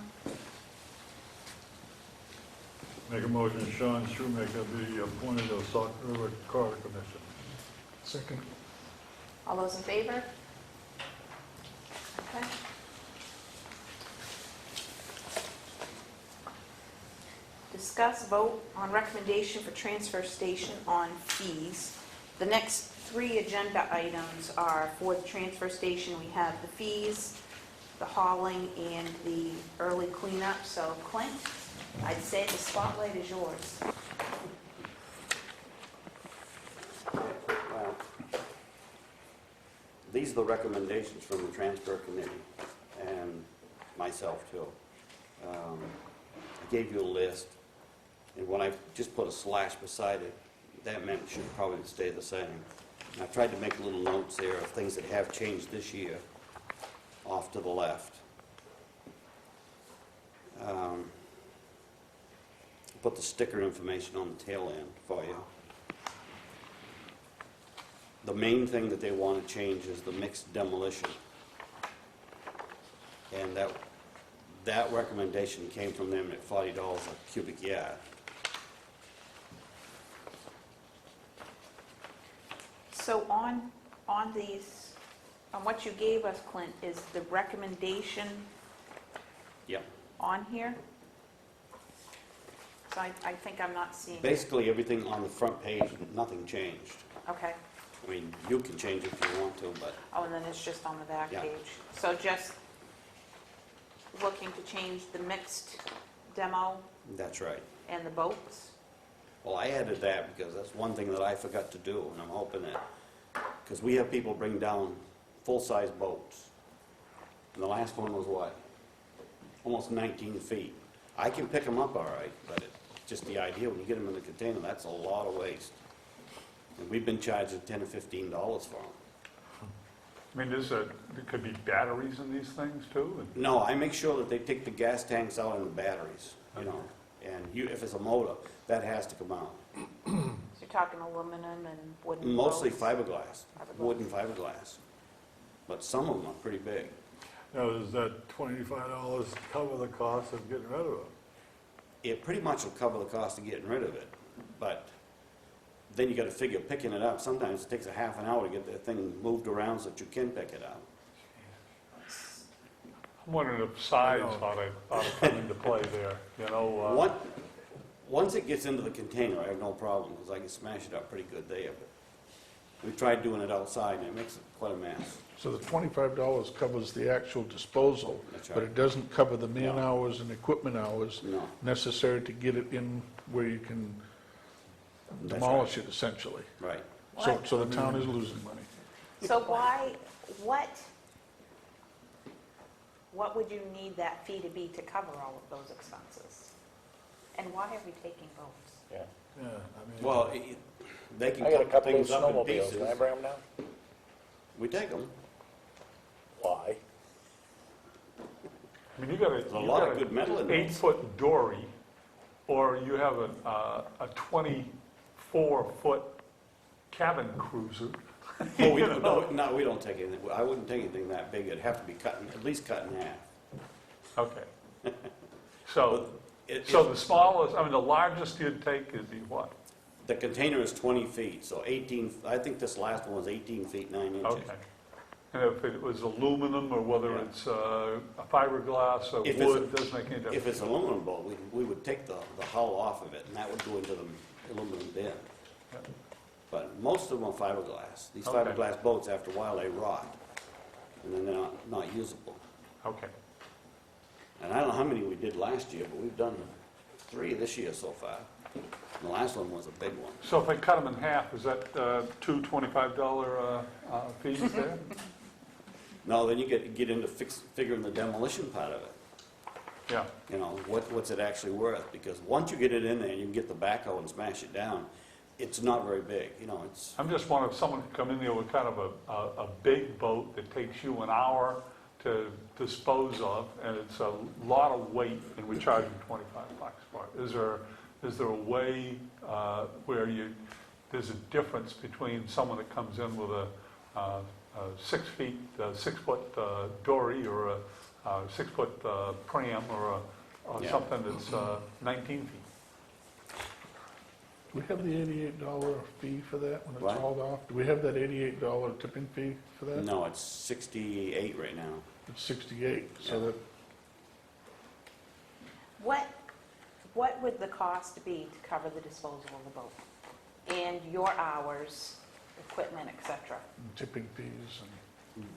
Make a motion Sean Shoemaker be appointed to the Sauk River Corridor Commission. Second. All those in favor? Okay. Discuss, vote on recommendation for transfer station on fees. The next 3 agenda items are for the transfer station. We have the fees, the hauling, and the early cleanup. So Clint, I'd say the spotlight is yours. Well, these are the recommendations from the transfer committee and myself too. I gave you a list, and when I just put a slash beside it, that meant it should probably stay the same. And I tried to make little notes there of things that have changed this year off to the left. Put the sticker information on the tail end for you. The main thing that they want to change is the mixed demolition. And that recommendation came from them at $40 a cubic yard. So on these, on what you gave us, Clint, is the recommendation Yep. on here? So I think I'm not seeing it. Basically, everything on the front page, nothing changed. Okay. I mean, you can change if you want to, but Oh, and then it's just on the back Yeah. page. So just looking to change the mixed demo that's right. and the boats? Well, I added that because that's one thing that I forgot to do, and I'm hoping that, because we have people bring down full-size boats. And the last one was what? Almost 19 feet. I can pick them up all right, but it's just the idea, when you get them in the container, that's a lot of waste. And we've been charging $10 or $15 for them. I mean, there could be batteries in these things too? And- No, I make sure that they take the gas tanks out and the batteries, you know. And if it's a motor, that has to come out. So you're talking aluminum and wooden Mostly boats? fiberglass, wood and fiberglass. But some of them are pretty big. Now, does that $25 cover the cost of getting rid of it? It pretty much will cover the cost of getting rid of it, but then you gotta figure picking it up. Sometimes it takes a half an hour to get that thing moved around so that you can pick it up. I'm wondering if size ought to come into play there, you know? Once it gets into the container, I have no problem, because I can smash it up pretty good there, but we tried doing it outside, and it makes quite a mess. So the $25 covers the actual disposal, That's but right. it doesn't cover the man No. hours and equipment hours No, necessary to get it in where you can That's demolish it essentially. right. So the town is losing money. So what would you need that fee to be to cover all of those expenses? And why are we taking boats? Yeah. Yeah, I mean. Well, they can I got a cut couple of things up in snowmobiles, pieces. can I bring them down? We take them. Why? I mean, you got There's a lot of good metal in an those. 8-foot dory, or you have a 24-foot cabin cruiser. Oh, no, we don't take anything. I wouldn't take anything that big. It'd have to be at least cut in half. Okay. So, It- so the smallest, I mean, the largest you'd take is the what? The container is 20 feet, so 18, I think this last one was 18 feet 9 inches. Okay. And if it was aluminum, or whether Yeah. it's a fiberglass or If it's wood, doesn't make any difference. If it's an aluminum boat, we would take the hull off of it, and that would go into the aluminum bin. Yeah. But most of them are fiberglass. These Okay. fiberglass boats, after a while, they rot, and then they're not usable. Okay. And I don't know how many we did last year, but we've done 3 this year so far. And the last one was a big one. So if I cut them in half, is that two $25 fees there? No, then you get into figuring the demolition part of it. Yeah. You know, what's it actually worth? Because once you get it in there, and you can get the backhoe and smash it down, it's not very big, you know, it's, I'm just wondering if someone could come in there with kind of a big boat that takes you an hour to dispose of, and it's a lot of weight, and we charge them $25 for it. Is there a way where there's a difference between someone that comes in with a 6-foot dory, or a 6-foot pram, or Yeah. something that's 19 feet? Do we have the $88 fee for that when What? it's hauled off? Do we have that $88 tipping fee for that? no, it's 68 right now. It's 68, so Yeah. that, What would the cost be to cover the disposal of the boat? And your hours, equipment, et cetera? tipping fees and,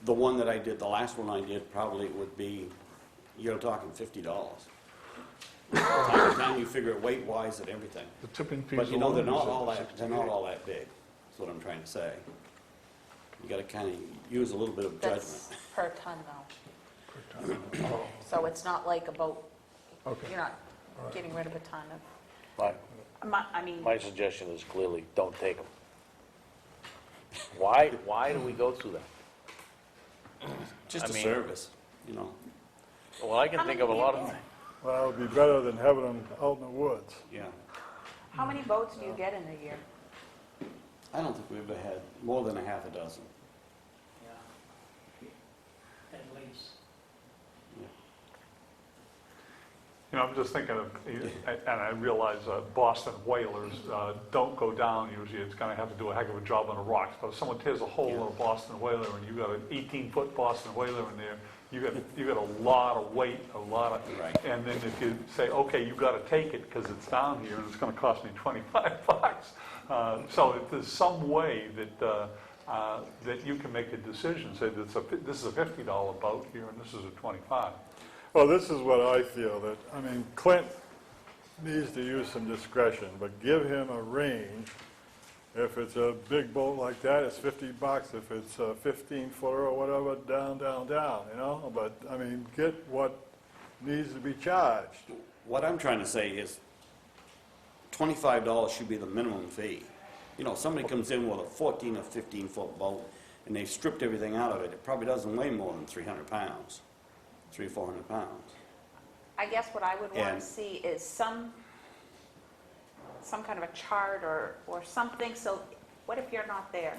The one that I did, the last one I did, probably would be, you're talking $50. By the time you figure it weight-wise and everything. the tipping fees But you know, alone they're not is all at that, they're not 68. all that big, that's what I'm trying to say. You gotta kind of use a little bit of judgment. That's per ton though. Per ton. Oh, So it's not like a boat, okay. you're not All right. getting rid of a ton My, of, I mean, my suggestion is clearly, don't take them. Why do we go through that? Just I a mean- service, you know, Well, I can How think many of a lot of people? things. Well, it would be better than having them out in the woods. yeah. how many boats do you get in a year? I don't think we've ever had more than a half a dozen. Yeah. At least. You know, I'm just thinking of, and I realize Boston whalers don't go down usually. It's going to have to do a heck of a job on the rocks. But if someone tears a hole in a Boston whaler and you got an 18-foot Boston whaler in there, you got a lot of weight, Right. and then if you say, okay, you got to take it because it's down here and it's going to cost me $25. So if there's some way that you can make a decision, say this is a $50 boat here and this is a $25. Well, this is what I feel, that, I mean, Clint needs to use some discretion, but give him a range. If it's a big boat like that, it's $50. If it's a 15-footer or whatever, down, you know? But, I mean, get what needs to be charged. What I'm trying to say is $25 should be the minimum fee. You know, somebody comes in with a 14 or 15-foot boat and they've stripped everything out of it, it probably doesn't weigh more than 300 pounds, 400 pounds. I guess what I would want And- to see is some kind of a chart or something, so what if you're not there?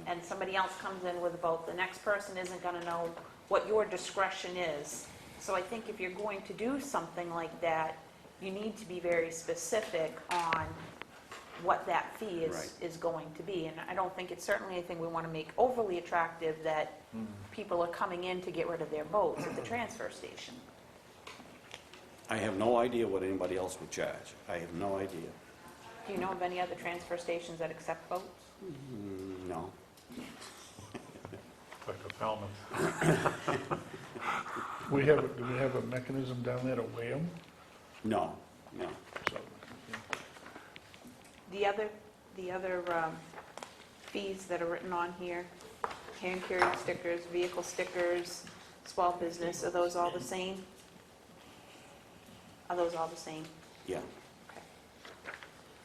And somebody else comes in with a boat, the next person isn't going to know what your discretion is. So I think if you're going to do something like that, you need to be very specific on what that fee Right. is going to be. And I don't think it's certainly anything we want to make overly attractive that people are coming in to get rid of their boats at the transfer station. I have no idea what anybody else would charge. I have no idea. Do you know of any other transfer stations that accept boats? No. Like a Falmouth. Do we have a mechanism down there to weigh them? No, no. So, The other fees that are written on here, hand carried stickers, vehicle stickers, small business, are those all the same? Are those all the same? Yeah. Okay.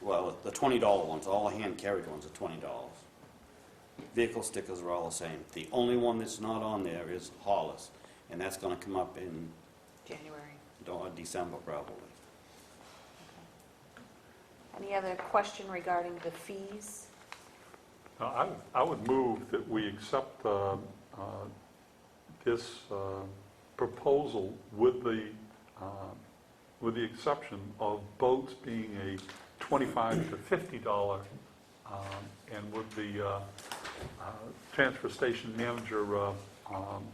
Well, the $20 ones, all the hand-carried ones are $20. Vehicle stickers are all the same. The only one that's not on there is haulers, and that's going to come up in January. December probably. Any other question regarding the fees? I would move that we accept this proposal with the exception of boats being a $25 to $50, and with the transfer station manager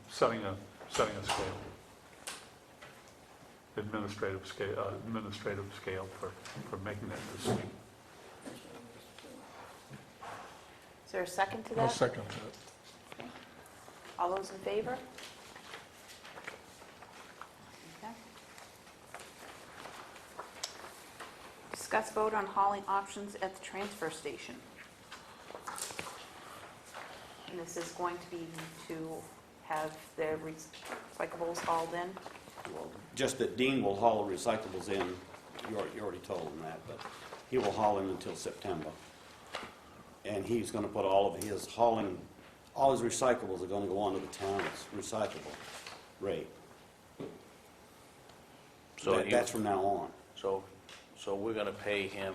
setting a scale, administrative scale for making that decision. Is there a second to that? I'll second that. All those in favor? Okay. Discuss vote on hauling options at the transfer station. And this is going to be to have their recyclables hauled in. Well, just that Dean will haul the recyclables in, you already told him that, but he will haul in until September. And he's going to put all of his hauling, all his recyclables are going to go onto the town's recyclable rate. So That's from now on. So we're gonna pay him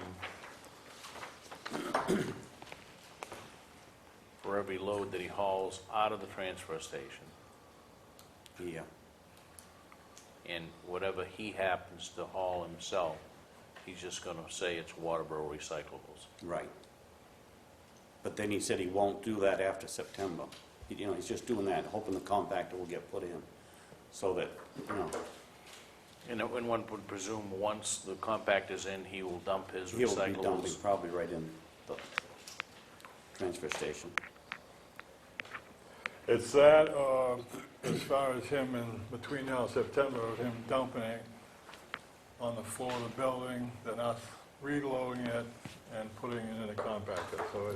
for every load that he hauls out of the transfer station, Yeah. and whatever he happens to haul himself, he's just gonna say it's Waterboro recyclables. Right. But then he said he won't do that after September. You know, he's just doing that, hoping the compactor will get put in, so that, you know, And one would presume once the compactor's in, he will dump his he'll be dumping recyclables. probably right in the transfer station. It's that, as far as him in between now and September, of him dumping it on the floor of the building, then us reloading it and putting it in a compactor. So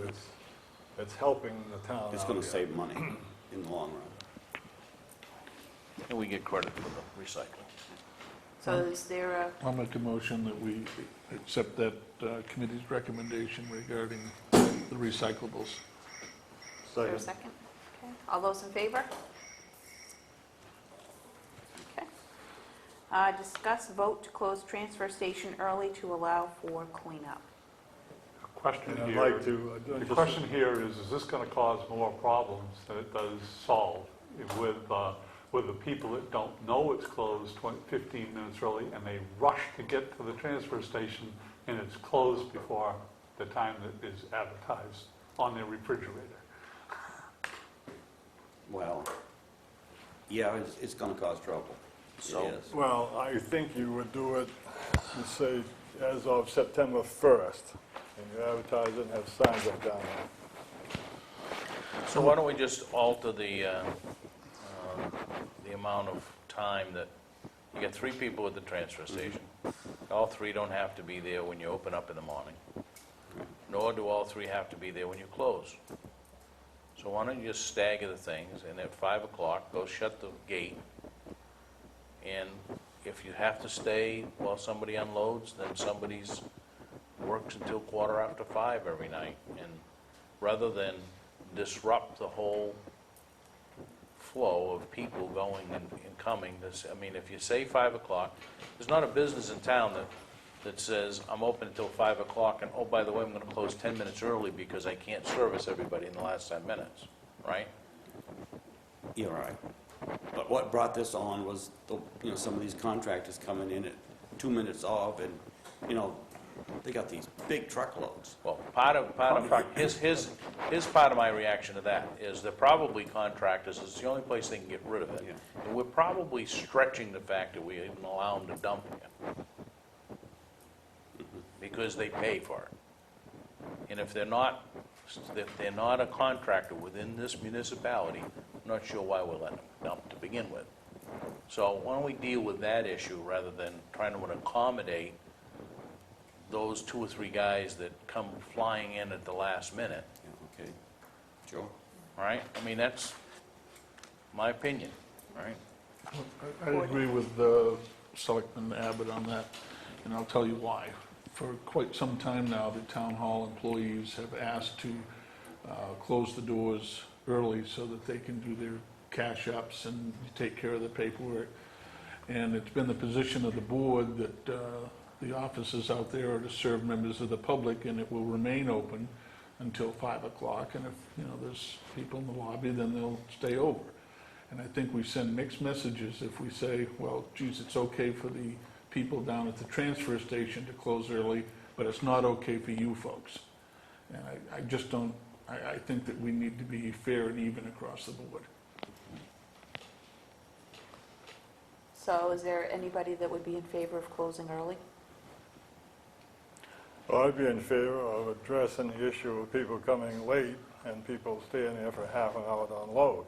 it's helping the town It's out going to here. save money in the long run. And we get credit for the recycling. So is there a, I'll make a motion that we accept that committee's recommendation regarding the recyclables. is there a second? Okay. All those in favor? Okay. Discuss vote to close transfer station early to allow for cleanup. question And I'd here. like to, The question here is this going to cause more problems than it does solve with the people that don't know it's closed 15 minutes early and they rush to get to the transfer station and it's closed before the time that is advertised on their refrigerator? Well, yeah, it's going to cause trouble. So- It is. well, I think you would do it, you say, as of September 1st, and you advertise it and have signs up down there. So why don't we just alter the amount of time that, you get 3 people at the transfer station. All 3 don't have to be there when you open up in the morning, nor do all 3 have to be there when you close. So why don't you just stagger the things, and at 5 o'clock, go shut the gate, and if you have to stay while somebody unloads, then somebody's works until 5:15 every night, and rather than disrupt the whole flow of people going and coming, I mean, if you say 5 o'clock, there's not a business in town that says, I'm open until 5 o'clock, and oh, by the way, I'm going to close 10 minutes early because I can't service everybody in the last 10 minutes, right? You're right. But what brought this on was, some of these contractors coming in at 2 minutes off, and, they got these big truckloads. Well, part of his part of my reaction to that is they're probably contractors, it's the only place they can get rid of it. Yeah. And we're probably stretching the fact that we even allow them to dump here, because they pay for it. And if they're not a contractor within this municipality, I'm not sure why we're letting them dump to begin with. So why don't we deal with that issue rather than trying to accommodate those 2 or 3 guys that come flying in at the last minute, Yeah, okay, sure. all right? I mean, that's my opinion, all right? I agree with Selectman Abbott on that, and I'll tell you why. For quite some time now, the town hall employees have asked to close the doors early so that they can do their cash ups and take care of the paperwork. And it's been the position of the board that the offices out there are to serve members of the public, and it will remain open until 5 o'clock. And if, there's people in the lobby, then they'll stay over. And I think we send mixed messages if we say, well, geez, it's okay for the people down at the transfer station to close early, but it's not okay for you folks. And I just don't, I think that we need to be fair and even across the board. So is there anybody that would be in favor of closing early? Well, I'd be in favor of addressing the issue of people coming late and people staying there for half an hour to unload.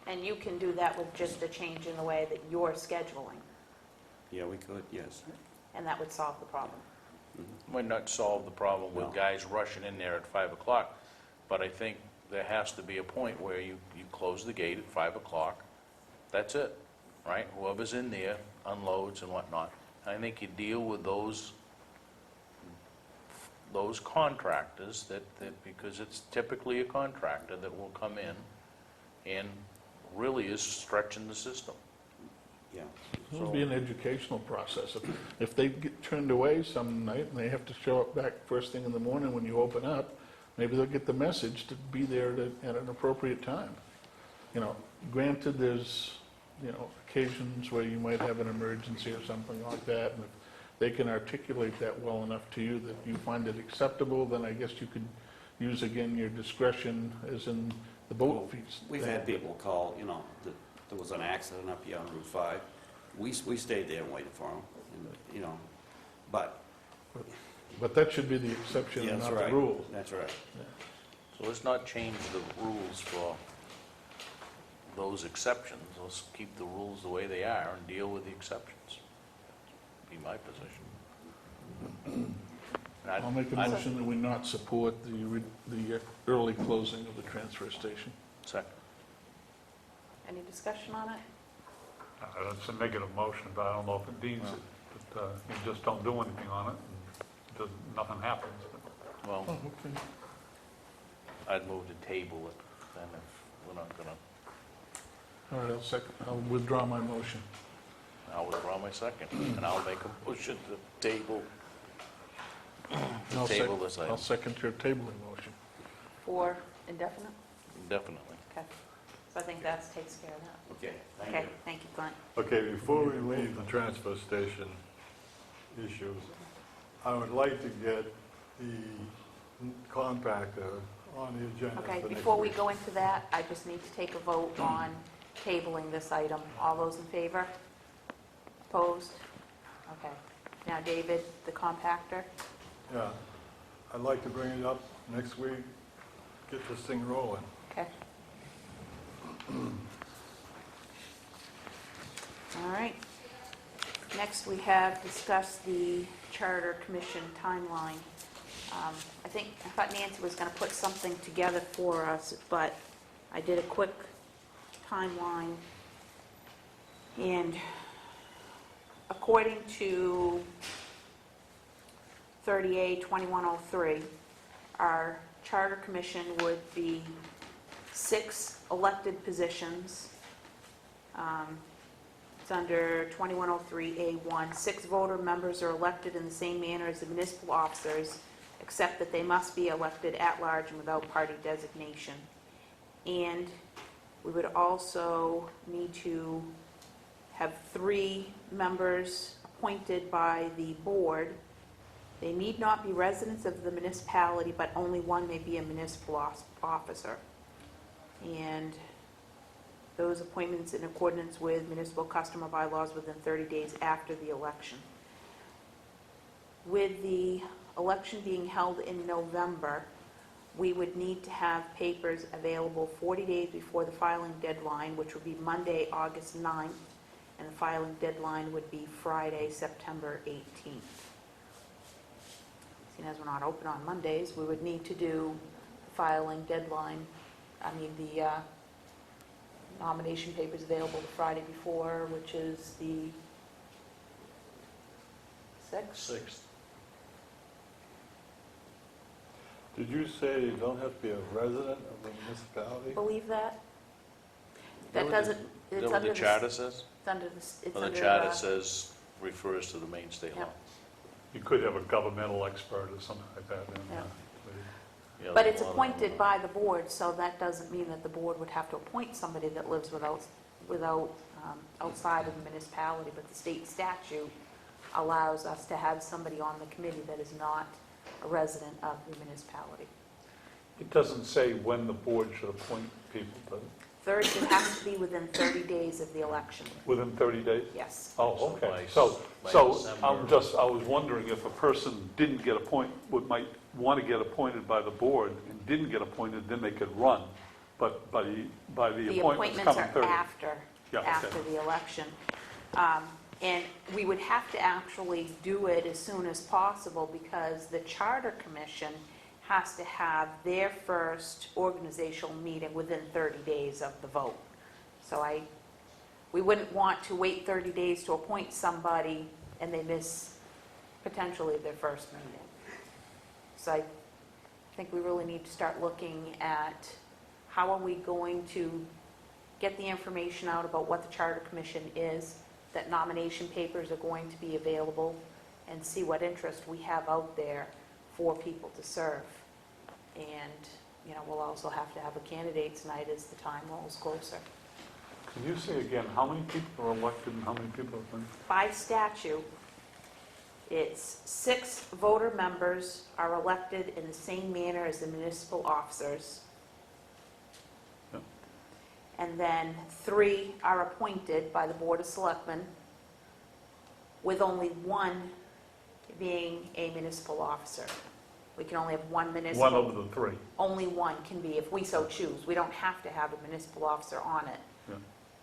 And you can do that with just a change in the way that you're scheduling, Yeah, we could, yes. and that would solve the problem. Might not solve the problem with No. guys rushing in there at 5 o'clock, but I think there has to be a point where you close the gate at 5 o'clock. That's it, right? Whoever's in there unloads and whatnot. I think you deal with those contractors that, because it's typically a contractor that will come in and really is stretching the system. Yeah. It'll be an educational process. If they get turned away some night and they have to show up back first thing in the morning when you open up, maybe they'll get the message to be there at an appropriate time. Granted, there's, occasions where you might have an emergency or something like that, and if they can articulate that well enough to you that you find it acceptable, then I guess you could use again your discretion as in the boat fees. We've had people call, that there was an accident up here on Route 5. We stayed there and waited for them, but. But that should be the exception Yeah, and that's not the right. rule. That's right. So let's not change the rules for those exceptions. Let's keep the rules the way they are and deal with the exceptions. Be my position. I'll make a motion that we not support the early closing of the transfer station. Second. Any discussion on it? That's a negative motion, but I don't know if it means it. But you just don't do anything on it, and nothing happens. Well, Oh, okay. I'd move to table it, then if we're not gonna, All right, I'll withdraw my motion. I'll withdraw my second, and I'll make a motion to table I'll sec- table this I'll item, second your tabling motion. For indefinite? definitely. Okay. So I think that takes care of that. Okay, thank Okay, you. thank you, Glenn. Okay, before we leave the transfer station issues, I would like to get the compactor on the agenda for Okay, next before we week. go into that, I just need to take a vote on tabling this item. All those in favor? Opposed? Okay. Now, David, the compactor? Yeah, I'd like to bring it up next week, get this thing rolling. Okay. All right. Next, we have discussed the Charter Commission timeline. I thought Nancy was going to put something together for us, but I did a quick timeline. And according to 38-2103, our Charter Commission would be 6 elected positions. It's under 2103A1. 6 voter members are elected in the same manner as the municipal officers, except that they must be elected at large and without party designation. And we would also need to have 3 members appointed by the board. They need not be residents of the municipality, but only one may be a municipal officer. And those appointments in accordance with municipal custom or bylaws within 30 days after the election. With the election being held in November, we would need to have papers available 40 days before the filing deadline, which would be Monday, August 9th, and the filing deadline would be Friday, September 18th. Seeing as we're not open on Mondays, we would need to do the filing deadline, the nomination papers available the Friday before, which is the 6th. 6th. Did you say you don't have to be a resident of the municipality? Believe that? Is That what doesn't, the- is it's that what under the the... charter says? It's under the... It's Well, the under charter says, refers to the Maine state law. Yep. You could have a governmental expert or something like that in Yeah. there. Yeah, But there's it's a lot of appointed them. by the board, so that doesn't mean that the board would have to appoint somebody that lives outside of the municipality, but the state statute allows us to have somebody on the committee that is not a resident of the municipality. It doesn't say when the board should appoint people, does it? Third, it has to be within 30 days of the election. Within 30 days? Yes. Oh, So okay. by So December. I was wondering if a person didn't get might want to get appointed by the board and didn't get appointed, then they could run. But by the The appointments appointments coming are 30. after, Yeah, okay. after the election. And we would have to actually do it as soon as possible because the Charter Commission has to have their first organizational meeting within 30 days of the vote. So we wouldn't want to wait 30 days to appoint somebody and they miss potentially their first meeting. So I think we really need to start looking at how are we going to get the information out about what the Charter Commission is, that nomination papers are going to be available, and see what interest we have out there for people to serve. And, we'll also have to have a candidates night as the time rolls closer. Can you say again, how many people are elected and how many people have been? By statute, it's 6 voter members are elected in the same manner as the municipal officers. Yeah. And then 3 are appointed by the Board of Selectmen, with only 1 being a municipal officer. We can only have 1 municipal. One of the 3. Only 1 can be, if we so choose. We don't have to have a municipal officer on it. Yeah.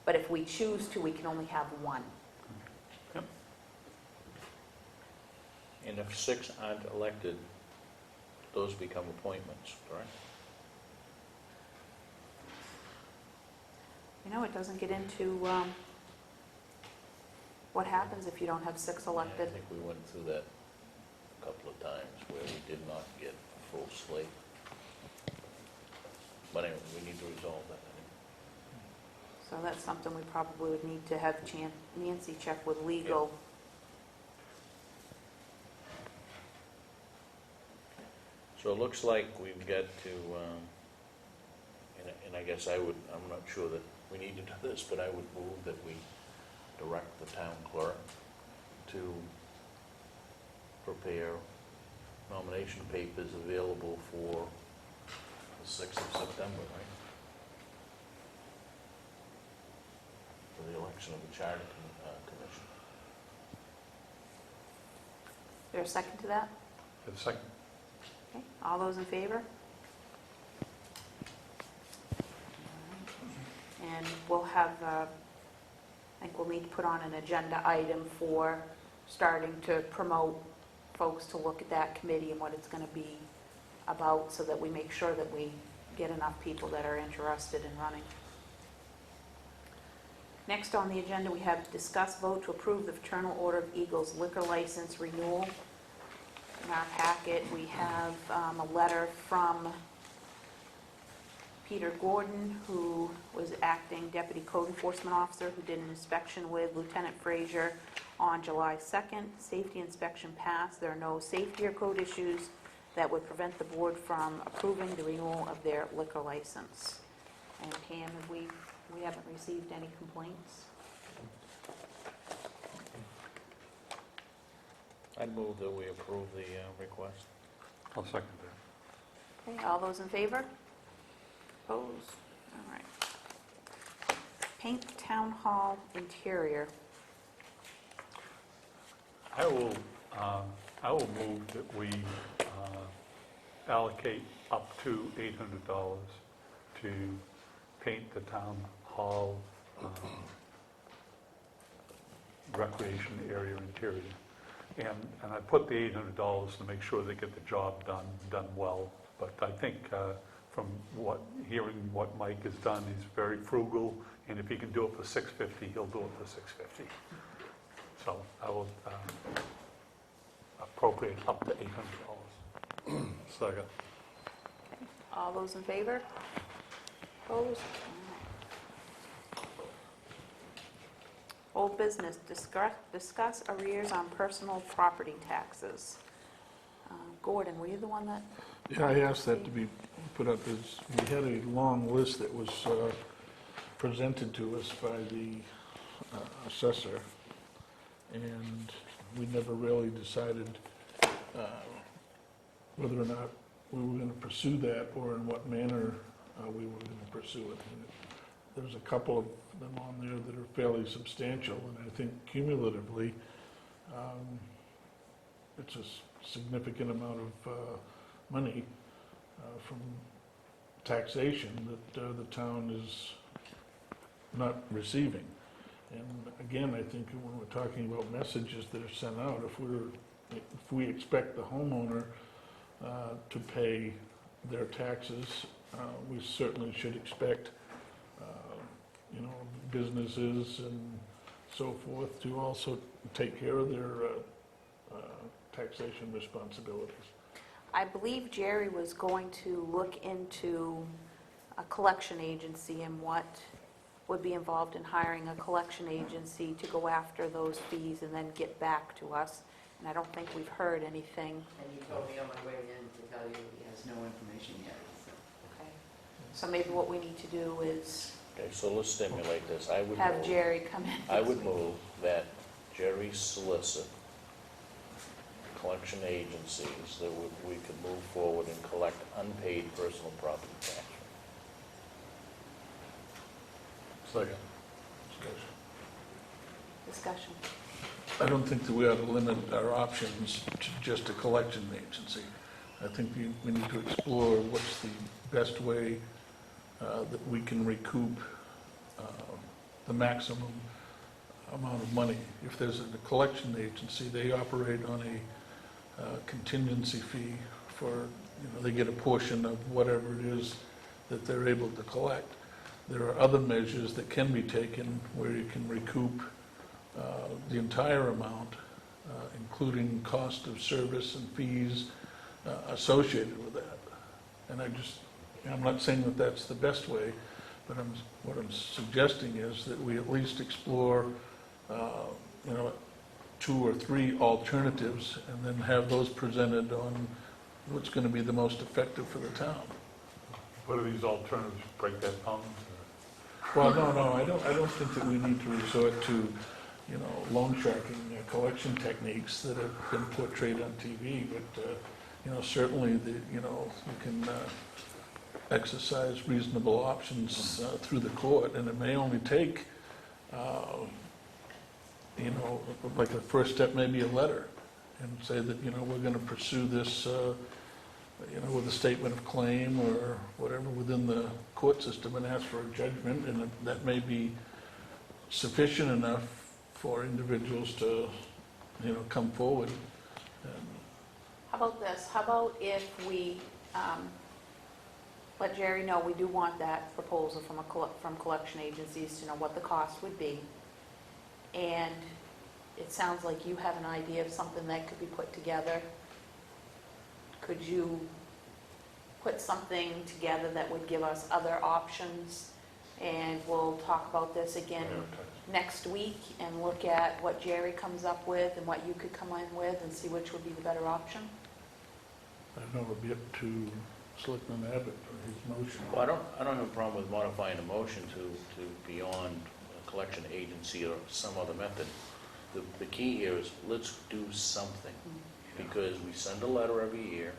But if we choose to, we can only have 1. Yep. And if 6 aren't elected, those become appointments, correct? It doesn't get into what happens if you don't have 6 Yeah, elected. I think we went through that a couple of times where we did not get a full slate. But anyway, we need to resolve that. So that's something we probably would need to have Nancy check with legal. So it looks like we've got to, and I guess I'm not sure that we need to do this, but I would move that we direct the town clerk to prepare nomination papers available for the 6th of September, right? For the election of the Charter Commission. Is there a second to that? For the second. Okay, all those in favor? And we'll have, I think we'll need to put on an agenda item for starting to promote folks to look at that committee and what it's going to be about, so that we make sure that we get enough people that are interested in running. Next on the agenda, we have discuss vote to approve the Fraternal Order of Eagles liquor license renewal. In our packet, we have a letter from Peter Gordon, who was acting Deputy Code Enforcement Officer, who did an inspection with Lieutenant Frazier on July 2nd. Safety inspection passed. There are no safety or code issues that would prevent the board from approving the renewal of their liquor license. And Pam, we haven't received any complaints. I'd move that we approve the request. I'll second that. Okay, all those in favor? Opposed? All right. Paint Town Hall interior. I will move that we allocate up to $800 to paint the town hall recreation area interior. And I put the $800 to make sure they get the job done well. But I think from hearing what Mike has done, he's very frugal, and if he can do it for $650, he'll do it for $650. So I will appropriate up to $800. Second. All those in favor? Opposed? Old business, discuss arrears on personal property taxes. Gordon, were you the one that? Yeah, I asked that to be put up as, we had a long list that was presented to us by the assessor, and we never really decided whether or not we were going to pursue that or in what manner we were going to pursue it. And there's a couple of them on there that are fairly substantial, and I think cumulatively it's a significant amount of money from taxation that the town is not receiving. And again, I think when we're talking about messages that are sent out, if we expect the homeowner to pay their taxes, we certainly should expect, businesses and so forth to also take care of their taxation responsibilities. I believe Jerry was going to look into a collection agency and what would be involved in hiring a collection agency to go after those fees and then get back to us. And I don't think we've heard anything. And he told me on my way in to tell you he has no information yet. Okay. So maybe what we need to do is Okay, so let's stimulate this. have Jerry come in. I would move that Jerry solicit collection agencies that we could move forward and collect unpaid personal property tax. Second. Discussion. I don't think that we ought to limit our options to just a collection agency. I think we need to explore what's the best way that we can recoup the maximum amount of money. If there's a collection agency, they operate on a contingency fee for, they get a portion of whatever it is that they're able to collect. There are other measures that can be taken where you can recoup the entire amount, including cost of service and fees associated with that. And I'm not saying that that's the best way, but what I'm suggesting is that we at least explore, 2 or 3 alternatives and then have those presented on what's going to be the most effective for the town. What are these alternatives, break that down? Well, no, I don't think that we need to resort to, loan sharking collection techniques that have been portrayed on TV, but, certainly, you can exercise reasonable options through the court, and it may only take, like the first step may be a letter, and say that, we're going to pursue this, with a statement of claim or whatever within the court system and ask for a judgment, and that may be sufficient enough for individuals to, come forward. And How about this? How about if we let Jerry know we do want that proposal from collection agencies to know what the cost would be, and it sounds like you have an idea of something that could be put together. Could you put something together that would give us other options? And we'll talk about this again next week and look at what Jerry comes up with and what you could come in with and see which would be the better option. I don't know, it'll be up to Selectman Abbott for his motion. Well, I don't have a problem with modifying the motion to beyond a collection agency or some other method. The key here is let's do something, because we send a letter every year.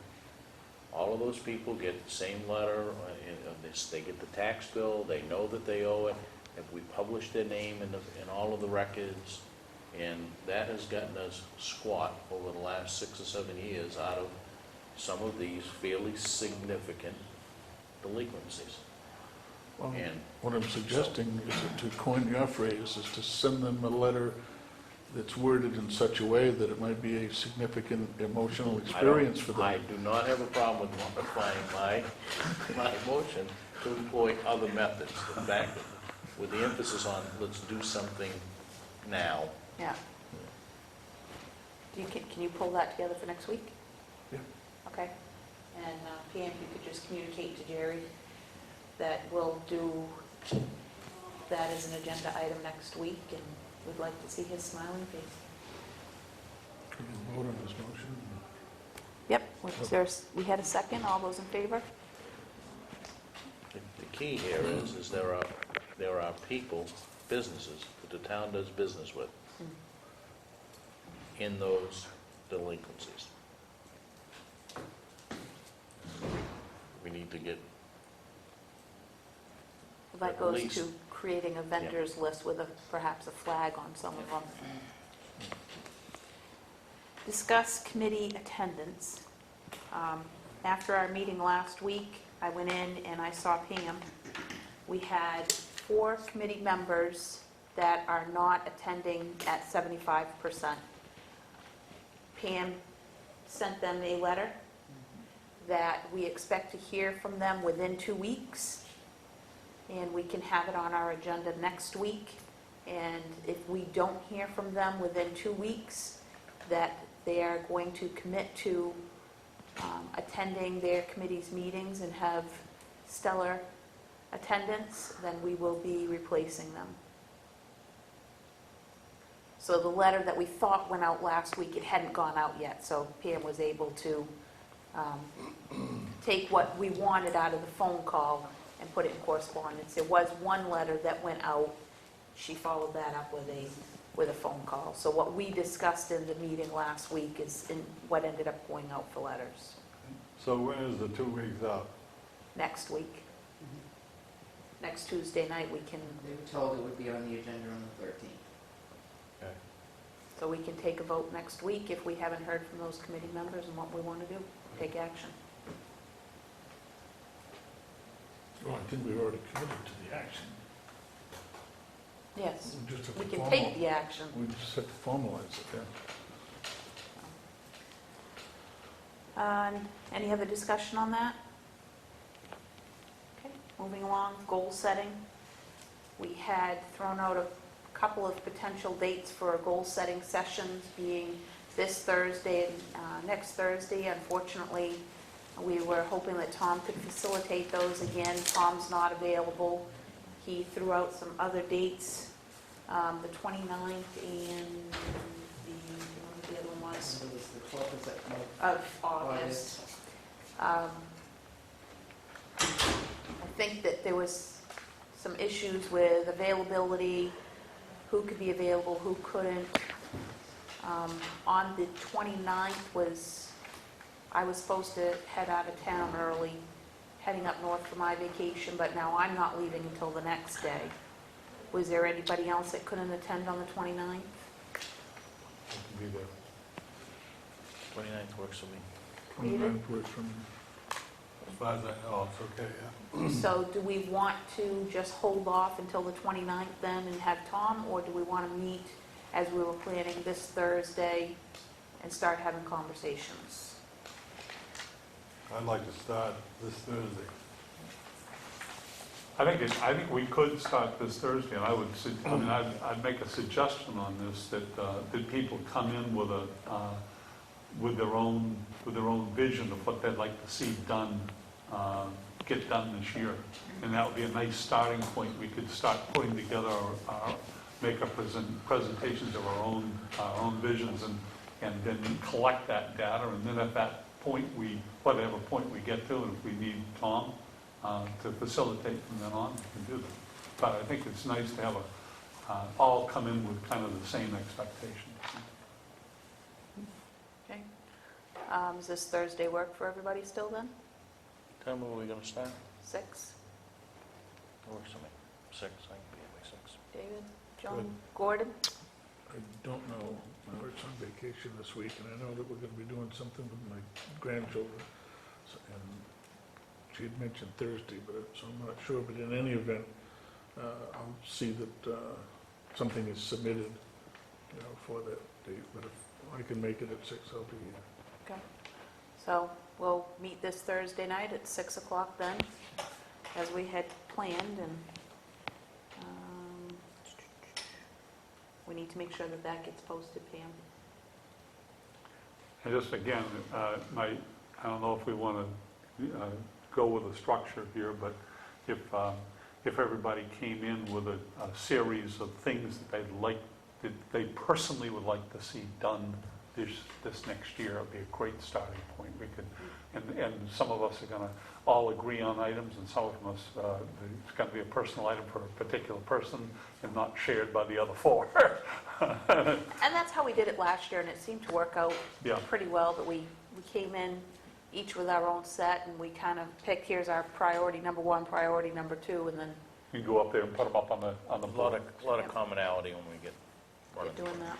All of those people get the same letter, they get the tax bill, they know that they owe it. If we publish their name in all of the records, and that has gotten us squat over the last 6 or 7 years out of some of these fairly significant delinquencies. Well, And what I'm suggesting is that, to coin your phrase, is to send them a letter that's worded in such a way that it might be a significant emotional experience for them. I do not have a problem with modifying my motion to employ other methods. In fact, with the emphasis on let's do something now. Yeah. Can you pull that together for next week? Yeah. Okay. And Pam, you could just communicate to Jerry that we'll do that as an agenda item next week, and we'd like to see his smiling face. Can you vote on this motion? Yep. We had a second. All those in favor? The key here is there are people, businesses that the town does business with in those delinquencies. We need to get That At goes least. to creating a vendors list with perhaps a flag on some of them. Discuss committee attendance. After our meeting last week, I went in and I saw Pam. We had 4 committee members that are not attending at 75%. Pam sent them a letter that we expect to hear from them within 2 weeks, and we can have it on our agenda next week. And if we don't hear from them within 2 weeks, that they are going to commit to attending their committee's meetings and have stellar attendance, then we will be replacing them. So the letter that we thought went out last week, it hadn't gone out yet, so Pam was able to take what we wanted out of the phone call and put it in correspondence. There was one letter that went out. She followed that up with a phone call. So what we discussed in the meeting last week is what ended up going out for letters So when is the 2 weeks out? next week. Next Tuesday night, we can, They were told it would be on the agenda on the 13th. Okay. so we can take a vote next week if we haven't heard from those committee members and what we want to do, take action. Well, I think we've already committed to the action. Yes, We just have we to can take the action. We just have to formalize it, yeah. Any other discussion on that? Okay, moving along, goal setting. We had thrown out a couple of potential dates for goal-setting sessions, being this Thursday and next Thursday. Unfortunately, we were hoping that Tom could facilitate those again. Tom's not available. He threw out some other dates, the 29th and the other one was So it was the 12th of August. I think that there was some issues with availability, who could be available, who couldn't. On the 29th I was supposed to head out of town early, heading up north for my vacation, but now I'm not leaving until the next day. Was there anybody else that couldn't attend on the 29th? I can be there. 29th works for me. 29th works for me. As far as I know, it's okay, yeah. So do we want to just hold off until the 29th then and have Tom, or do we want to meet as we were planning this Thursday and start having conversations? I'd like to start this Thursday. I think we could start this Thursday, and I'd make a suggestion on this, that people come in with their own vision of what they'd like to see done, get done this year. And that would be a nice starting point. We could start putting together make our presentations of our own visions, and then collect that data, and then at that point, whatever point we get to, and if we need Tom to facilitate from then on, we can do that. But I think it's nice to have all come in with kind of the same expectations. Okay. Does this Thursday work for everybody still then? Tell me when we're gonna start. 6? It works for me. 6, I can be at by 6. David? John? Gordon? I don't know. Mark's on vacation this week, and I know that we're going to be doing something with my grandchildren. And she had mentioned Thursday, so I'm not sure. But in any event, I'll see that something is submitted, for that date. But if I can make it at 6, I'll be here. Okay. So we'll meet this Thursday night at 6 o'clock then, as we had planned, and we need to make sure that that gets posted, Pam. And just again, I don't know if we want to go with a structure here, but if everybody came in with a series of things that they personally would like to see done this next year, it would be a great starting point. We could, and some of us are going to all agree on items, and some of us, it's going to be a personal item for a particular person and not shared by the other 4. And that's how we did it last year, and it seemed to work out Yeah. pretty well, that we came in each with our own set, and we kind of picked, here's our priority number 1, priority number 2, and then You can go up there and put them up on the A lot board. of commonality when we get we're running. doing that.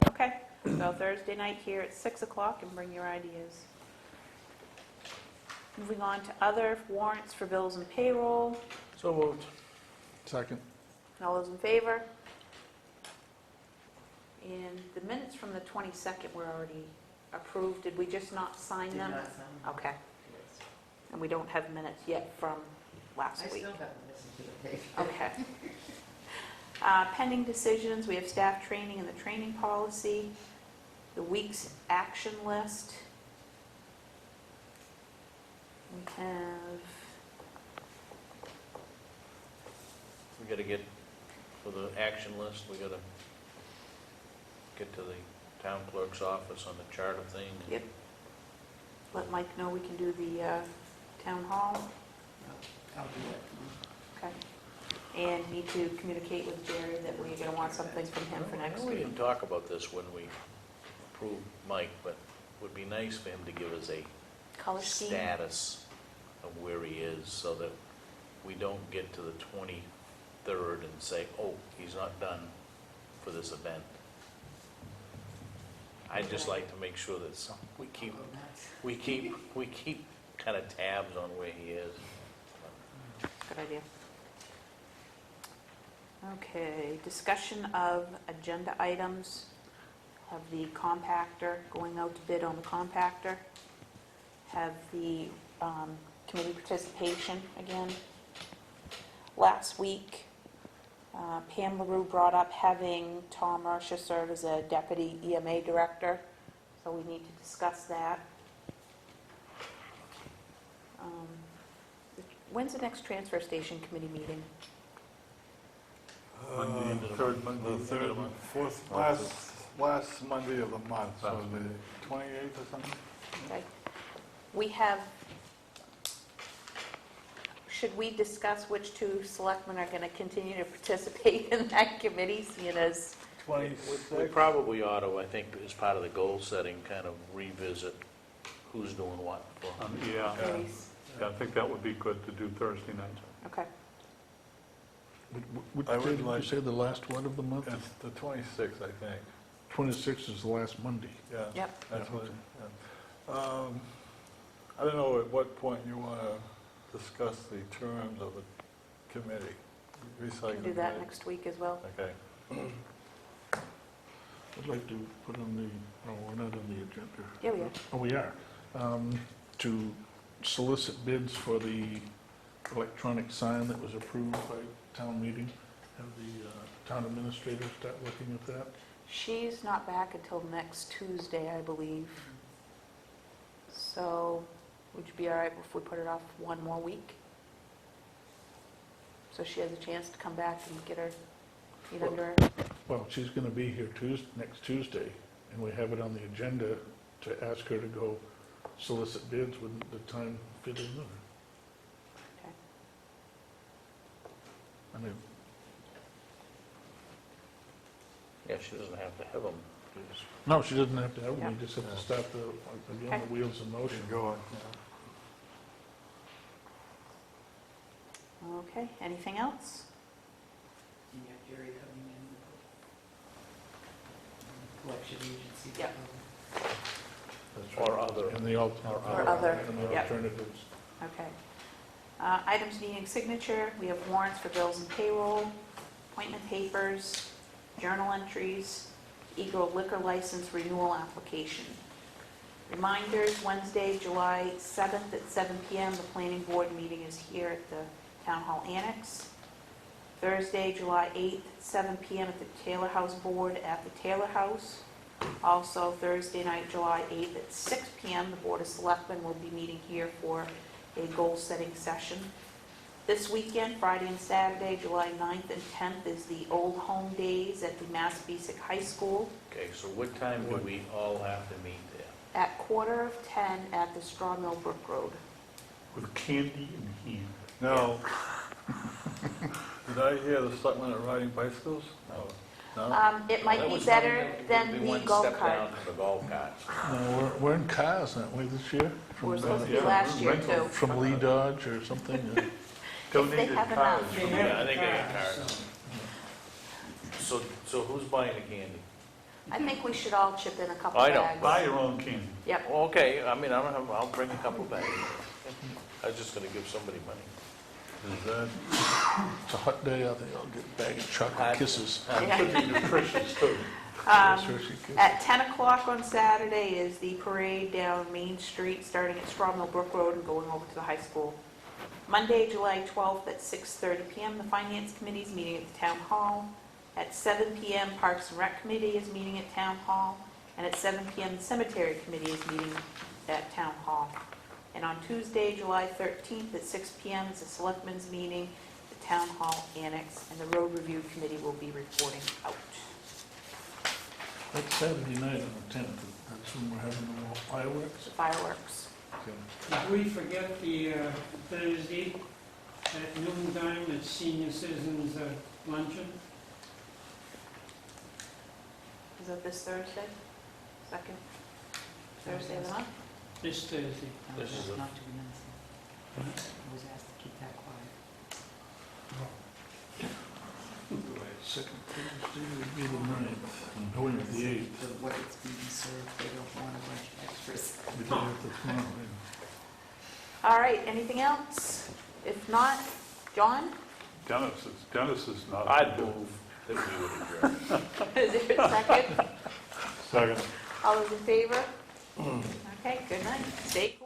Okay, so Thursday night here at 6 o'clock, and bring your ideas. Moving on to other warrants for bills and payroll. So moved. Second. All those in favor? And the minutes from the 22nd were already approved. Did we just not sign Did them? not sign them. Okay. Yes. And we don't have minutes yet from last I week. still haven't listened to the tape. Okay. Pending decisions, we have staff training and the training policy, the week's action list. We have, We gotta get, for the action list, we gotta get to the town clerk's office on the charter thing. yep, let Mike know we can do the town hall. I'll do that. Okay. And need to communicate with Jerry that we're going to want something from him for next We week. didn't talk about this when we approved Mike, but it would be nice for him to give us a Color scheme. status of where he is, so that we don't get to the 23rd and say, oh, he's not done for this event. I'd just like to make sure that we keep kind of tabs on where he is. Good idea. Okay, discussion of agenda items. Have the compactor, going out to bid on the compactor. Have the committee participation again. Last week, Pam LaRue brought up having Tom Mersha serve as a deputy EMA director, so we need to discuss that. When's the next transfer station committee meeting? Last Monday of the month, so the 28th or something? Okay. We have, should we discuss which two selectmen are going to continue to participate in that committee, seeing as, We probably ought to, I think, as part of the goal setting, kind of revisit who's doing what. Yeah, committees? I think that would be good to do Thursday nights. Okay. Which I would day did you like- say the last one of the month? It's the 26th, I think. 26th is the last Monday. Yeah. Yep. That's Yeah, what, okay. I don't know at what point you want to discuss the terms of the committee. We Recycling. can do that committee. next week as well. Okay. I'd like to put on the, oh, we're not on the agenda. Yeah, we are. Oh, we are. To solicit bids for the electronic sign that was approved by town meeting. Have the town administrator start looking at that. She's not back until next Tuesday, I believe. So, would you be all right if we put it off one more week? So she has a chance to come back and get her feet under her. Well, she's going to be here next Tuesday, and we have it on the agenda to ask her to go solicit bids when the time fit in with her. Okay. I mean, Yeah, she doesn't have to have them. no, she doesn't have to have one, Yeah. we just have to start the, again, the wheels in motion. Go on. Okay, anything else? You have Jerry coming in. Collection agency. Yep. That's right. Or other. And the Or other, and the yep. alternatives. Okay. Items needing signature, we have warrants for bills and payroll, appointment papers, journal entries, Eagle liquor license renewal application. Reminders, Wednesday, July 7th at 7 PM, the planning board meeting is here at the Town Hall Annex. Thursday, July 8th, at 7 PM at the Taylor House Board at the Taylor House. Also, Thursday night, July 8th at 6 PM, the Board of Selectmen will be meeting here for a goal-setting session. This weekend, Friday and Saturday, July 9th and 10th, is the Old Home Days at the Massabesic High School Okay, so what time do we all have to meet there? at 9:45 at the Straw Mill Brook Road. With candy in hand. Now, did I hear the selectmen are riding bicycles? No? It might That be was better one- than be the one golf step cart. down from the golf carts. No, we're in cars, aren't we, this year? We're From, supposed to be yeah, last year, rental. too. From Lee Dodge or something? Donated have cars. enough. Yeah, I think they got cars. So who's buying the candy? I think we should all chip in a couple I know. bags. Buy your own candy. Yep. Well, okay, I mean, I'll bring a couple bags. I was just gonna give somebody money. Is that, It's a hot day, I think I'll get a bag of chocolate kisses. Yeah. Could be nutritious too. Yes, Hershey Kisses. At 10 o'clock on Saturday is the parade down Main Street, starting at Straw Mill Brook Road and going over to the high school. Monday, July 12th at 6:30 PM, the Finance Committee is meeting at the Town Hall. At 7 PM, Parks and Rec Committee is meeting at Town Hall. And at 7 PM, the Cemetery Committee is meeting at Town Hall. And on Tuesday, July 13th at 6 PM, it's a Selectmen's meeting at the Town Hall Annex, and the Road Review Committee will be reporting out. That's Saturday night on the 10th, that's when we're having the fireworks. Fireworks. Okay. Did we forget the Thursday at noon time, at senior citizens luncheon? Is that this Thursday? Second Thursday of the month? This Thursday. I was This is asked a- not to announce it. I was asked to keep that quiet. Second Thursday would be the 9th, going with the 8th. The what it's being served, they don't want a bunch of extras. We do it the tomorrow, All right, anything else? If not, John? Dennis is not. I'd move that we would adjourn. Is there a second? Second. All those in favor? Okay, good night. Stay cool.